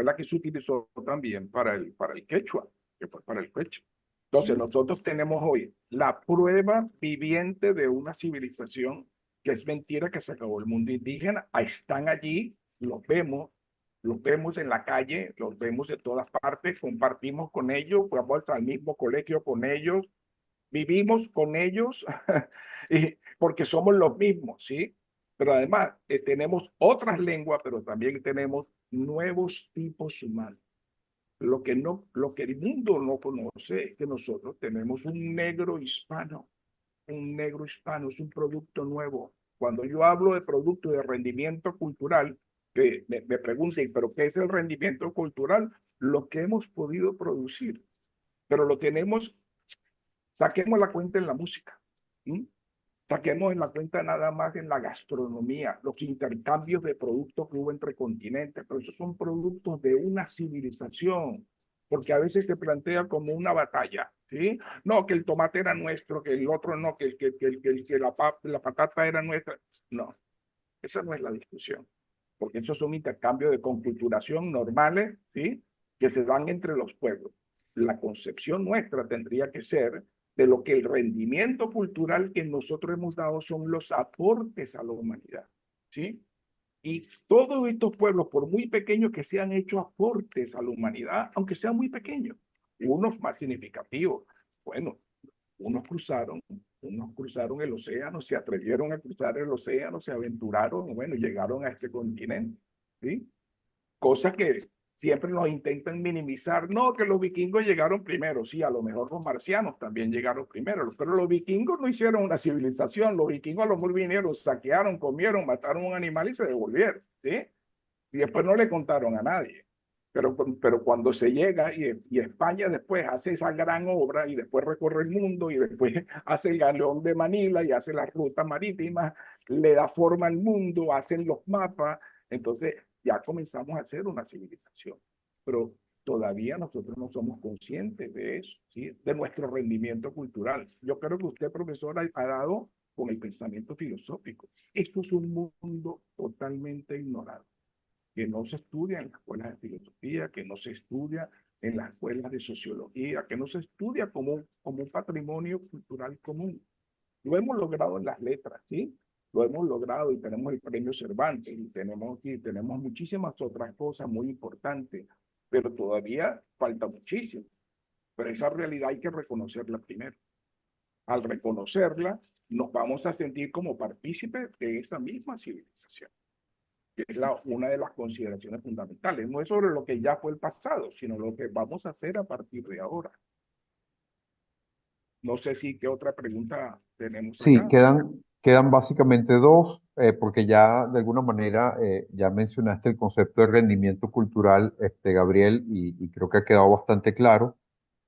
la que se utilizó también para el quechua, que fue para el quechua. Entonces, nosotros tenemos hoy la prueba viviente de una civilización que es mentira que se acabó el mundo indígena. Ahí están allí, los vemos en la calle, los vemos de todas partes, compartimos con ellos, vamos al mismo colegio con ellos, vivimos con ellos, porque somos los mismos, ¿sí? Pero además tenemos otras lenguas, pero también tenemos nuevos tipos humanos. Lo que el mundo no conoce es que nosotros tenemos un negro hispano. Un negro hispano es un producto nuevo. Cuando yo hablo de producto de rendimiento cultural, me pregunten, ¿pero qué es el rendimiento cultural? Lo que hemos podido producir, pero lo tenemos. Saquemos la cuenta en la música. Saquemos en la cuenta nada más en la gastronomía, los intercambios de productos que hubo entre continentes, pero esos son productos de una civilización, porque a veces se plantea como una batalla, ¿sí? No, que el tomate era nuestro, que el otro no, que la patata era nuestra. No, esa no es la discusión, porque esos son intercambios de conculturación normales, ¿sí? Que se dan entre los pueblos. La concepción nuestra tendría que ser de lo que el rendimiento cultural que nosotros hemos dado son los aportes a la humanidad, ¿sí? Y todos estos pueblos, por muy pequeños que sean, hecho aportes a la humanidad, aunque sean muy pequeños, unos más significativos. Bueno, unos cruzaron el océano, se atrevieron a cruzar el océano, se aventuraron, bueno, llegaron a este continente, ¿sí? Cosas que siempre nos intentan minimizar. No, que los vikingos llegaron primero. Sí, a lo mejor los marcianos también llegaron primero, pero los vikingos no hicieron una civilización. Los vikingos a lo mejor vinieron, saquearon, comieron, mataron un animal y se devolvieron, ¿sí? Y después no le contaron a nadie. Pero cuando se llega y España después hace esa gran obra y después recorre el mundo y después hace el galeón de Manila y hace las rutas marítimas, le da forma al mundo, hacen los mapas, entonces ya comenzamos a hacer una civilización. Pero todavía nosotros no somos conscientes de eso, ¿sí? De nuestro rendimiento cultural. Yo creo que usted, profesor, ha dado con el pensamiento filosófico. Esto es un mundo totalmente ignorado, que no se estudia en las escuelas de filosofía, que no se estudia en las escuelas de sociología, que no se estudia como un patrimonio cultural común. Lo hemos logrado en las letras, ¿sí? Lo hemos logrado y tenemos el premio Cervantes y tenemos muchísimas otras cosas muy importantes, pero todavía falta muchísimo. Pero esa realidad hay que reconocerla primero. Al reconocerla, nos vamos a sentir como partícipes de esa misma civilización. que es una de las consideraciones fundamentales. No es sobre lo que ya fue el pasado, sino lo que vamos a hacer a partir de ahora. No sé si qué otra pregunta tenemos Sí, acá. quedan básicamente dos, porque ya de alguna manera ya mencionaste el concepto de rendimiento cultural, Gabriel, y creo que ha quedado bastante claro.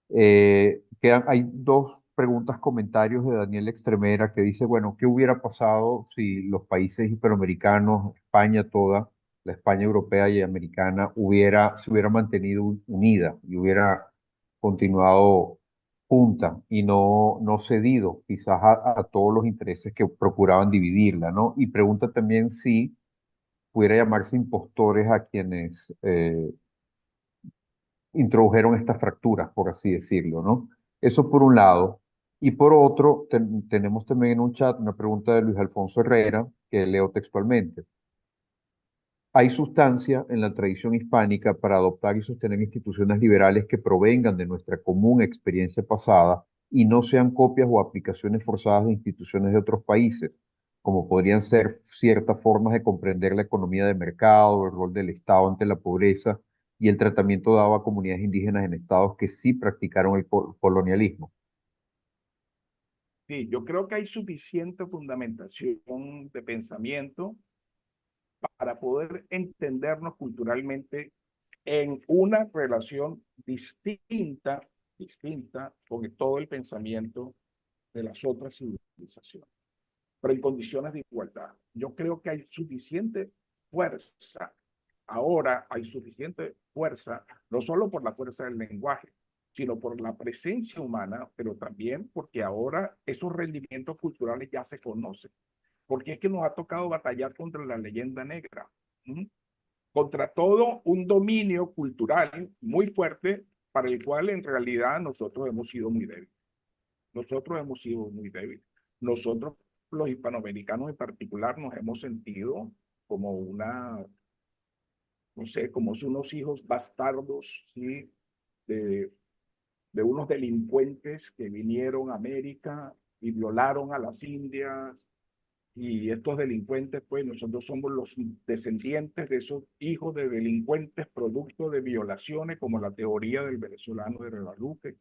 Hay dos preguntas, comentarios de Daniel Extremera que dice, bueno, ¿qué hubiera pasado si los países hispanoamericanos, España toda, la España europea y americana, se hubiera mantenido unida y hubiera continuado junta y no cedido quizás a todos los intereses que procuraban dividirla, ¿no? Y pregunta también si pudiera llamarse impostores a quienes introdujeron estas fracturas, por así decirlo, ¿no? Eso por un lado. Y por otro, tenemos también en un chat una pregunta de Luis Alfonso Herrera, que leo textualmente. ¿Hay sustancia en la tradición hispánica para adoptar y sostener instituciones liberales que provengan de nuestra común experiencia pasada y no sean copias o aplicaciones forzadas de instituciones de otros países, como podrían ser ciertas formas de comprender la economía de mercado, el rol del Estado ante la pobreza y el tratamiento dado a comunidades indígenas en estados que sí practicaron el colonialismo? Sí, yo creo que hay suficiente fundamentación de pensamiento para poder entendernos culturalmente en una relación distinta con todo el pensamiento de las otras civilizaciones, pero en condiciones de igualdad. Yo creo que hay suficiente fuerza. Ahora hay suficiente fuerza, no solo por la fuerza del lenguaje, sino por la presencia humana, pero también porque ahora esos rendimientos culturales ya se conocen. Porque es que nos ha tocado batallar contra la leyenda negra, ¿m? Contra todo un dominio cultural muy fuerte para el cual en realidad nosotros hemos sido muy débiles. Nosotros hemos sido muy débiles. Nosotros, los hispanoamericanos en particular, nos hemos sentido como no sé, como si unos hijos bastardos, ¿sí? De, de unos delincuentes que vinieron a América y violaron a las Indias. Y estos delincuentes, pues nosotros somos los descendientes de esos hijos de delincuentes producto de violaciones, como la teoría del venezolano de Rebaluque,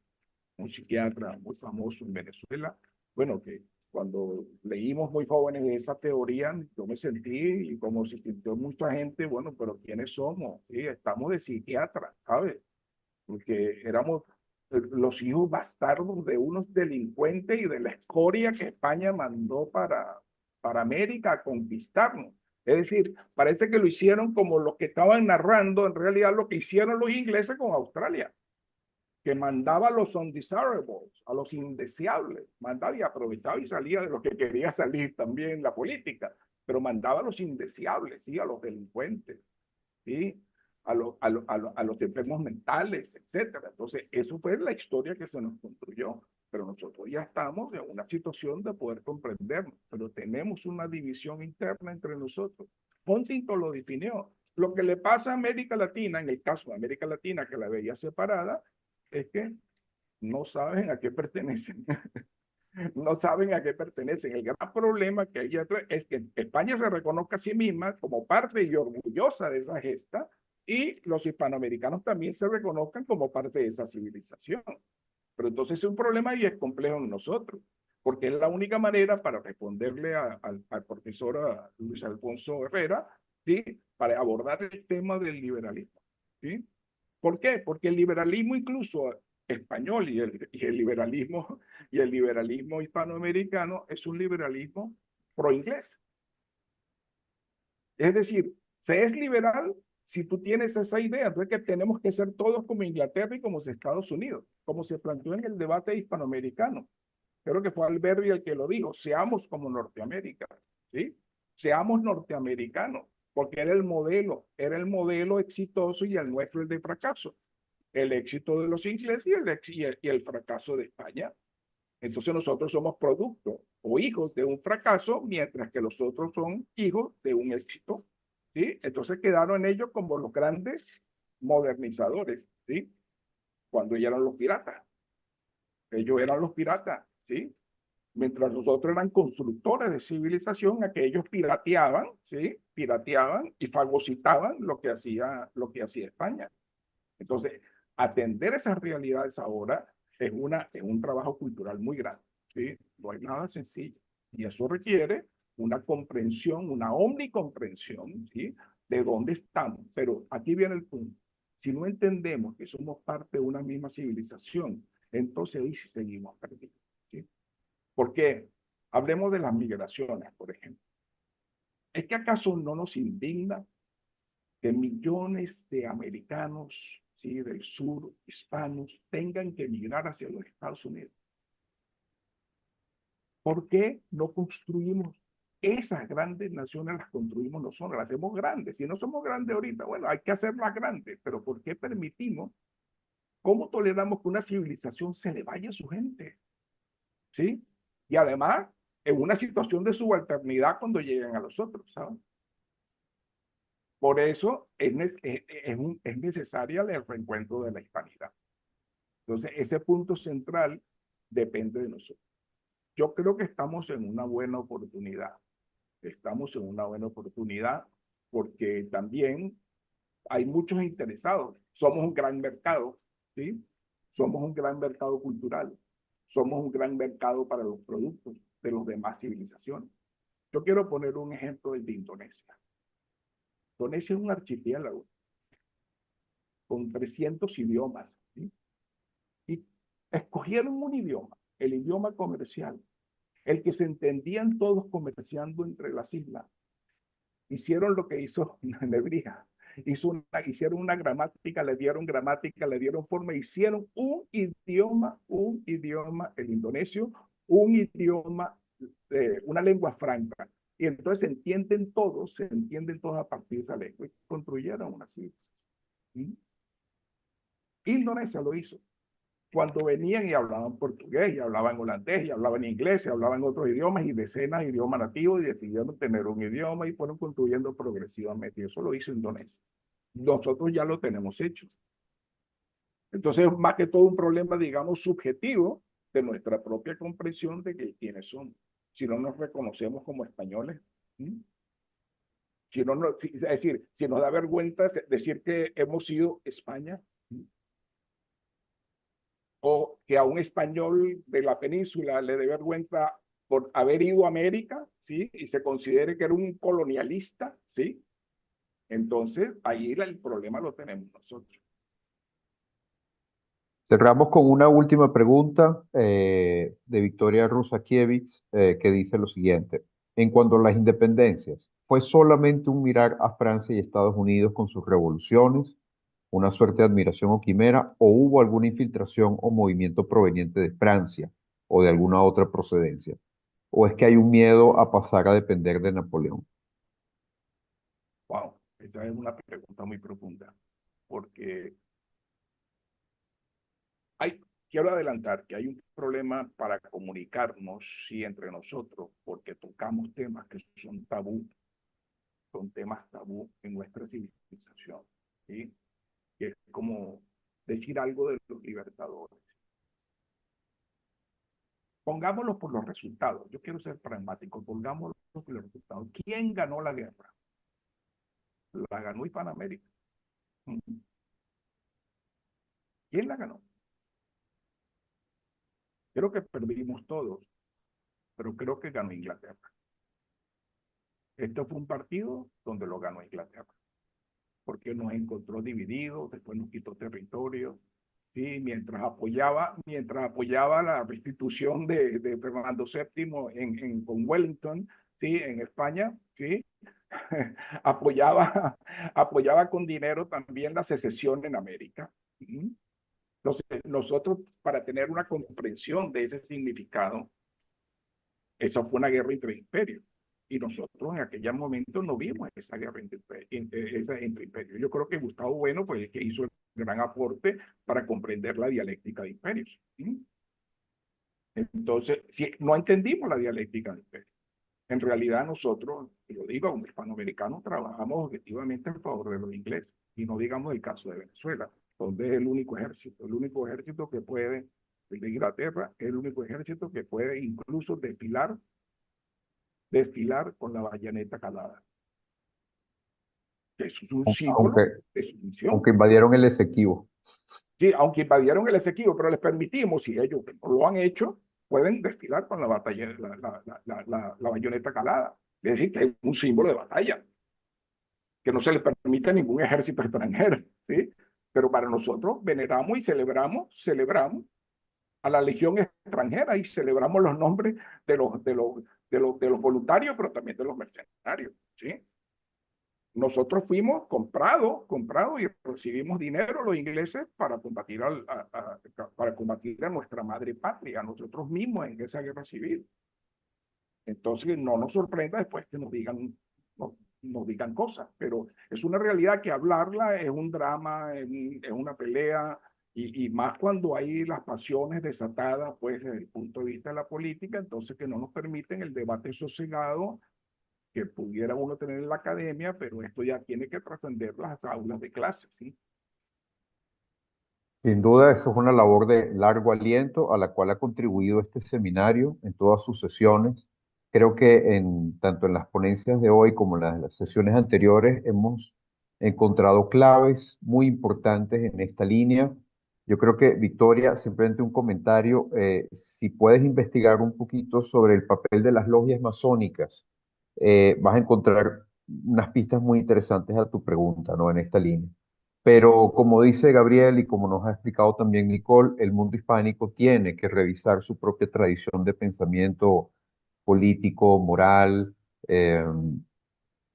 un psiquiatra muy famoso en Venezuela. Bueno, que cuando leímos muy jóvenes esa teoría, yo me sentí, y como se sintió mucha gente, bueno, pero ¿quiénes somos? Sí, estamos de psiquiatra, ¿sabes? Porque éramos los hijos bastardos de unos delincuentes y de la escoria que España mandó para América a conquistarnos. Es decir, parece que lo hicieron como los que estaban narrando, en realidad lo que hicieron los ingleses con Australia, que mandaba a los undesirables, a los indeseables, mandaba y aprovechaba y salía de lo que quería salir también la política, pero mandaba a los indeseables, ¿sí? A los delincuentes, ¿sí? A los enfermos mentales, etcétera. Entonces, eso fue la historia que se nos construyó, pero nosotros ya estamos en una situación de poder comprendernos, pero tenemos una división interna entre nosotros. Huntington lo definió. Lo que le pasa a América Latina, en el caso de América Latina, que la veía separada, es que no saben a qué pertenecen. No saben a qué pertenecen. El gran problema que hay es que España se reconozca a sí misma como parte y orgullosa de esa gesta, y los hispanoamericanos también se reconozcan como parte de esa civilización. Pero entonces es un problema y es complejo en nosotros, porque es la única manera para responderle al profesor Luis Alfonso Herrera, ¿sí? Para abordar el tema del liberalismo, ¿sí? ¿Por qué? Porque el liberalismo incluso español y el liberalismo hispanoamericano es un liberalismo pro-inglés. Es decir, se es liberal si tú tienes esa idea, entonces que tenemos que ser todos como Inglaterra y como Estados Unidos, como se planteó en el debate hispanoamericano. Creo que fue Alberti el que lo dijo, seamos como Norteamérica, ¿sí? Seamos norteamericanos, porque era el modelo exitoso y el nuestro el de fracaso. El éxito de los ingleses y el fracaso de España. Entonces nosotros somos producto o hijos de un fracaso, mientras que los otros son hijos de un éxito, ¿sí? Entonces quedaron ellos como los grandes modernizadores, ¿sí? Cuando ellos eran los piratas. Ellos eran los piratas, ¿sí? Mientras los otros eran constructores de civilización, aquellos pirateaban, ¿sí? Pirateaban y fagocitaban lo que hacía España. Entonces, atender esas realidades ahora es un trabajo cultural muy grande, ¿sí? No hay nada sencillo. Y eso requiere una comprensión, una omnicomprensión, ¿sí? De dónde estamos. Pero aquí viene el punto. Si no entendemos que somos parte de una misma civilización, entonces ahí sí seguimos perdidos, ¿sí? Porque hablemos de las migraciones, por ejemplo. ¿Es que acaso no nos indigna que millones de americanos, ¿sí? Del sur, hispanos, tengan que emigrar hacia los Estados Unidos? ¿Por qué no construimos esas grandes naciones? Las construimos nosotros, las hacemos grandes. Si no somos grandes ahorita, bueno, hay que hacerlas grandes, pero ¿por qué permitimos? ¿Cómo toleramos que una civilización se le vaya a su gente? ¿Sí? Y además, en una situación de subalternidad cuando llegan a los otros, ¿saben? Por eso es necesaria el reencuentro de la hispanidad. Entonces, ese punto central depende de nosotros. Yo creo que estamos en una buena oportunidad. Estamos en una buena oportunidad porque también hay muchos interesados. Somos un gran mercado, ¿sí? Somos un gran mercado cultural. Somos un gran mercado para los productos de las demás civilizaciones. Yo quiero poner un ejemplo de Indonesia. Indonesia es un archipiélago con 300 idiomas, ¿sí? Y escogieron un idioma, el idioma comercial, el que se entendían todos comerciando entre las islas. Hicieron lo que hizo Nebrija. Hicieron una gramática, le dieron forma, hicieron un idioma, el indonesio, un idioma, una lengua franca. Y entonces se entienden todos a partir de esa lengua y construyeron una civilización. ¿Sí? Indonesia lo hizo. Cuando venían y hablaban portugués, y hablaban holandés, y hablaban inglés, y hablaban otros idiomas, y decenas de idiomas nativos, y decidieron tener un idioma y fueron construyendo progresivamente. Y eso lo hizo Indonesia. Nosotros ya lo tenemos hecho. Entonces, más que todo un problema, digamos, subjetivo de nuestra propia comprensión de quiénes somos. Si no nos reconocemos como españoles, ¿sí? Es decir, si nos da vergüenza decir que hemos sido España, ¿sí? O que a un español de la península le dé vergüenza por haber ido a América, ¿sí? Y se considere que era un colonialista, ¿sí? Entonces, ahí el problema lo tenemos nosotros. Cerramos con una última pregunta de Victoria Rusakiewicz, que dice lo siguiente. En cuanto a las independencias, ¿fue solamente un mirar a Francia y Estados Unidos con sus revoluciones, una suerte de admiración o quimera, o hubo alguna infiltración o movimiento proveniente de Francia o de alguna otra procedencia? ¿O es que hay un miedo a pasar a depender de Napoleón? Wow, esa es una pregunta muy profunda, porque quiero adelantar que hay un problema para comunicarnos, sí, entre nosotros, porque tocamos temas que son tabú, son temas tabú en nuestra civilización, ¿sí? Que es como decir algo de los libertadores. Pongámoslo por los resultados. Yo quiero ser pragmático. Pongámoslo por los resultados. ¿Quién ganó la guerra? La ganó Hispanoamérica. ¿Quién la ganó? Creo que perdimos todos, pero creo que ganó Inglaterra. Este fue un partido donde lo ganó Inglaterra, porque nos encontró divididos, después nos quitó territorio, ¿sí? Mientras apoyaba la restitución de Fernando VII con Wellington, ¿sí? En España, ¿sí? apoyaba con dinero también la secesión en América. Entonces, nosotros, para tener una comprensión de ese significado, esa fue una guerra entre imperios. Y nosotros en aquel momento no vimos esa guerra entre imperios. Yo creo que Gustavo Bueno fue el que hizo el gran aporte para comprender la dialéctica de imperios. Entonces, si no entendimos la dialéctica de imperios. En realidad nosotros, lo digo, como hispanoamericanos, trabajamos objetivamente en favor de los ingleses. Y no digamos el caso de Venezuela, donde es el único ejército que puede El de Inglaterra es el único ejército que puede incluso desfilar con la bayoneta calada. Eso es un símbolo de su misión. Aunque invadieron el Esequibo. Sí, aunque invadieron el Esequibo, pero les permitimos, si ellos no lo han hecho, pueden desfilar con la bayoneta calada. Es decir, que es un símbolo de batalla, que no se les permite a ningún ejército extranjero, ¿sí? Pero para nosotros veneramos y celebramos a la legión extranjera y celebramos los nombres de los voluntarios, pero también de los mercenarios, ¿sí? Nosotros fuimos comprados y recibimos dinero los ingleses para combatir a nuestra madre patria, a nosotros mismos en esa guerra civil. Entonces no nos sorprenda después que nos digan cosas, pero es una realidad que hablarla es un drama, es una pelea, y más cuando hay las pasiones desatadas, pues desde el punto de vista de la política, entonces que no nos permiten el debate sosegado que pudiera uno tener en la academia, pero esto ya tiene que trascender las aulas de clase, ¿sí? Sin duda, eso es una labor de largo aliento a la cual ha contribuido este seminario en todas sus sesiones. Creo que tanto en las ponencias de hoy como en las sesiones anteriores hemos encontrado claves muy importantes en esta línea. Yo creo que, Victoria, simplemente un comentario, si puedes investigar un poquito sobre el papel de las logias masónicas, vas a encontrar unas pistas muy interesantes a tu pregunta, ¿no? En esta línea. Pero como dice Gabriel y como nos ha explicado también Nicole, el mundo hispánico tiene que revisar su propia tradición de pensamiento político, moral,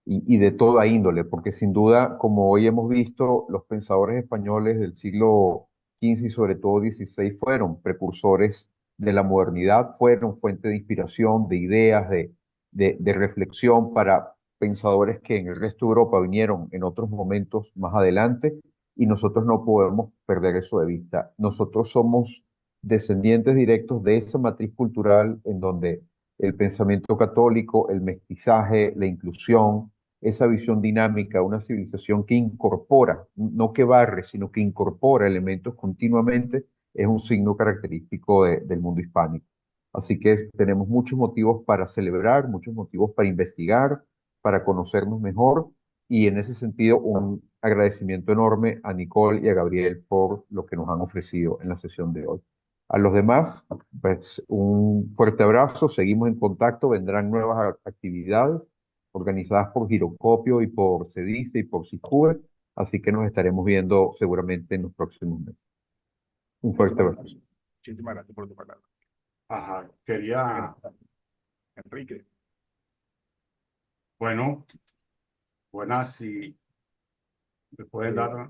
y de toda índole, porque sin duda, como hoy hemos visto, los pensadores españoles del siglo XV y sobre todo XVI fueron precursores de la modernidad, fueron fuente de inspiración, de ideas, de reflexión para pensadores que en el resto de Europa vinieron en otros momentos más adelante, y nosotros no podemos perder eso de vista. Nosotros somos descendientes directos de esa matriz cultural en donde el pensamiento católico, el mestizaje, la inclusión, esa visión dinámica, una civilización que incorpora, no que barre, sino que incorpora elementos continuamente, es un signo característico del mundo hispánico. Así que tenemos muchos motivos para celebrar, muchos motivos para investigar, para conocernos mejor, y en ese sentido un agradecimiento enorme a Nicole y a Gabriel por lo que nos han ofrecido en la sesión de hoy. A los demás, pues un fuerte abrazo, seguimos en contacto, vendrán nuevas actividades organizadas por Girocopio y por CEDICE y por SICUBE, así que nos estaremos viendo seguramente en los próximos meses. Un fuerte abrazo. Muchísimas gracias por tu palabra. Ajá, quería, Enrique. bueno, buenas, si me pueden dar.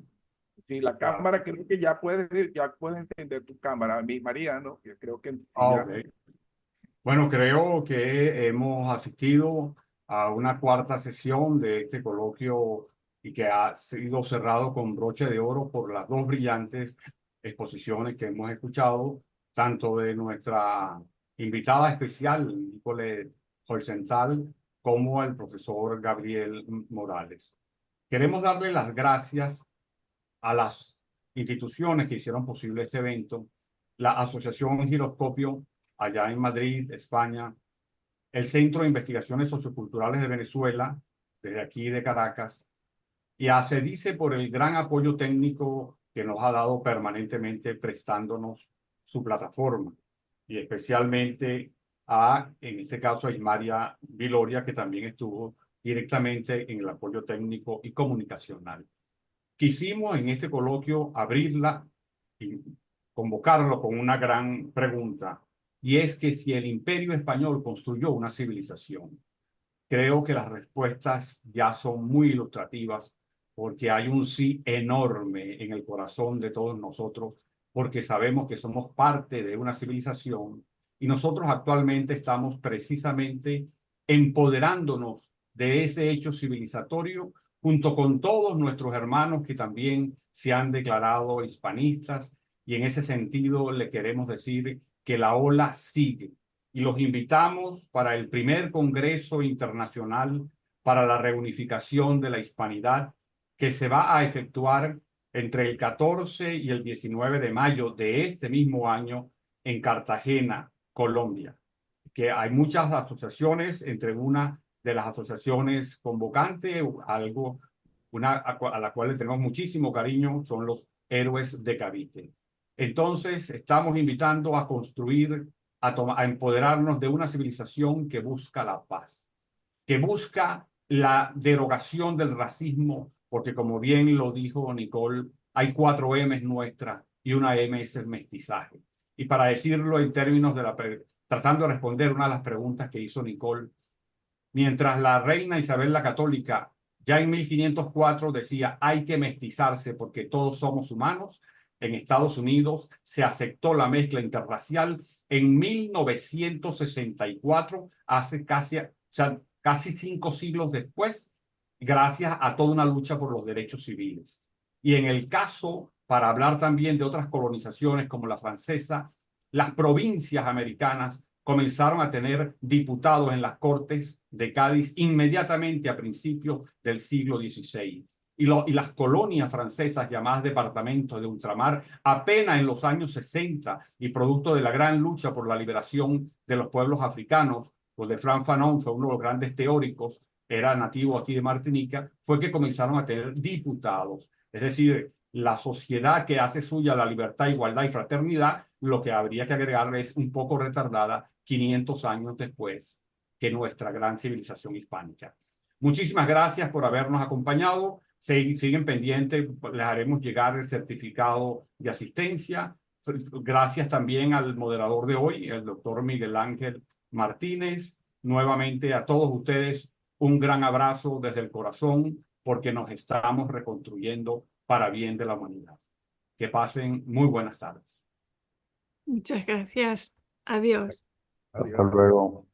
Sí, la cámara creo que ya puede entender tu cámara, mi María, ¿no? Que creo que ya. Okay. Bueno, creo que hemos asistido a una cuarta sesión de este coloquio y que ha sido cerrado con broche de oro por las dos brillantes exposiciones que hemos escuchado, tanto de nuestra invitada especial, Nicole Heusenthal, como el profesor Gabriel Morales. Queremos darle las gracias a las instituciones que hicieron posible este evento, la Asociación Giroscopio allá en Madrid, España, el Centro de Investigaciones Socioculturales de Venezuela, desde aquí de Caracas, y a CEDICE por el gran apoyo técnico que nos ha dado permanentemente prestándonos su plataforma, y especialmente en este caso, a Ismaria Viloria, que también estuvo directamente en el apoyo técnico y comunicacional. Quisimos en este coloquio abrirla y convocarlo con una gran pregunta, y es que si el Imperio Español construyó una civilización. Creo que las respuestas ya son muy ilustrativas, porque hay un sí enorme en el corazón de todos nosotros, porque sabemos que somos parte de una civilización y nosotros actualmente estamos precisamente empoderándonos de ese hecho civilizatorio junto con todos nuestros hermanos que también se han declarado hispanistas, y en ese sentido le queremos decir que la ola sigue. Y los invitamos para el primer Congreso Internacional para la Reunificación de la Hispanidad, que se va a efectuar entre el 14 y el 19 de mayo de este mismo año en Cartagena, Colombia, que hay muchas asociaciones, entre una de las asociaciones convocante, a la cual le tenemos muchísimo cariño, son los Héroes de Cavite. Entonces, estamos invitando a construir, a empoderarnos de una civilización que busca la paz, que busca la derogación del racismo, porque como bien lo dijo Nicole, hay 4 M's nuestras y una M es el mestizaje. Y para decirlo en términos de tratando de responder una de las preguntas que hizo Nicole, mientras la reina Isabel la Católica ya en 1504 decía hay que mestizarse porque todos somos humanos, en Estados Unidos se aceptó la mezcla interracial en 1964, hace casi 5 siglos después, gracias a toda una lucha por los derechos civiles. Y en el caso, para hablar también de otras colonizaciones como la francesa, las provincias americanas comenzaron a tener diputados en las Cortes de Cádiz inmediatamente a principios del siglo XVI. Y las colonias francesas llamadas departamentos de ultramar, apenas en los años 60 y producto de la gran lucha por la liberación de los pueblos africanos, pues de Frantz Fanon fue uno de los grandes teóricos, era nativo aquí de Martinica, fue que comenzaron a tener diputados. Es decir, la sociedad que hace suya la libertad, igualdad y fraternidad, lo que habría que agregarle es un poco retardada 500 años después que nuestra gran civilización hispánica. Muchísimas gracias por habernos acompañado. Siguen pendientes, les haremos llegar el certificado de asistencia. Gracias también al moderador de hoy, el doctor Miguel Ángel Martínez. Nuevamente a todos ustedes, un gran abrazo desde el corazón, porque nos estamos reconstruyendo para bien de la humanidad. Que pasen muy buenas tardes. Muchas gracias. Adiós. Hasta luego.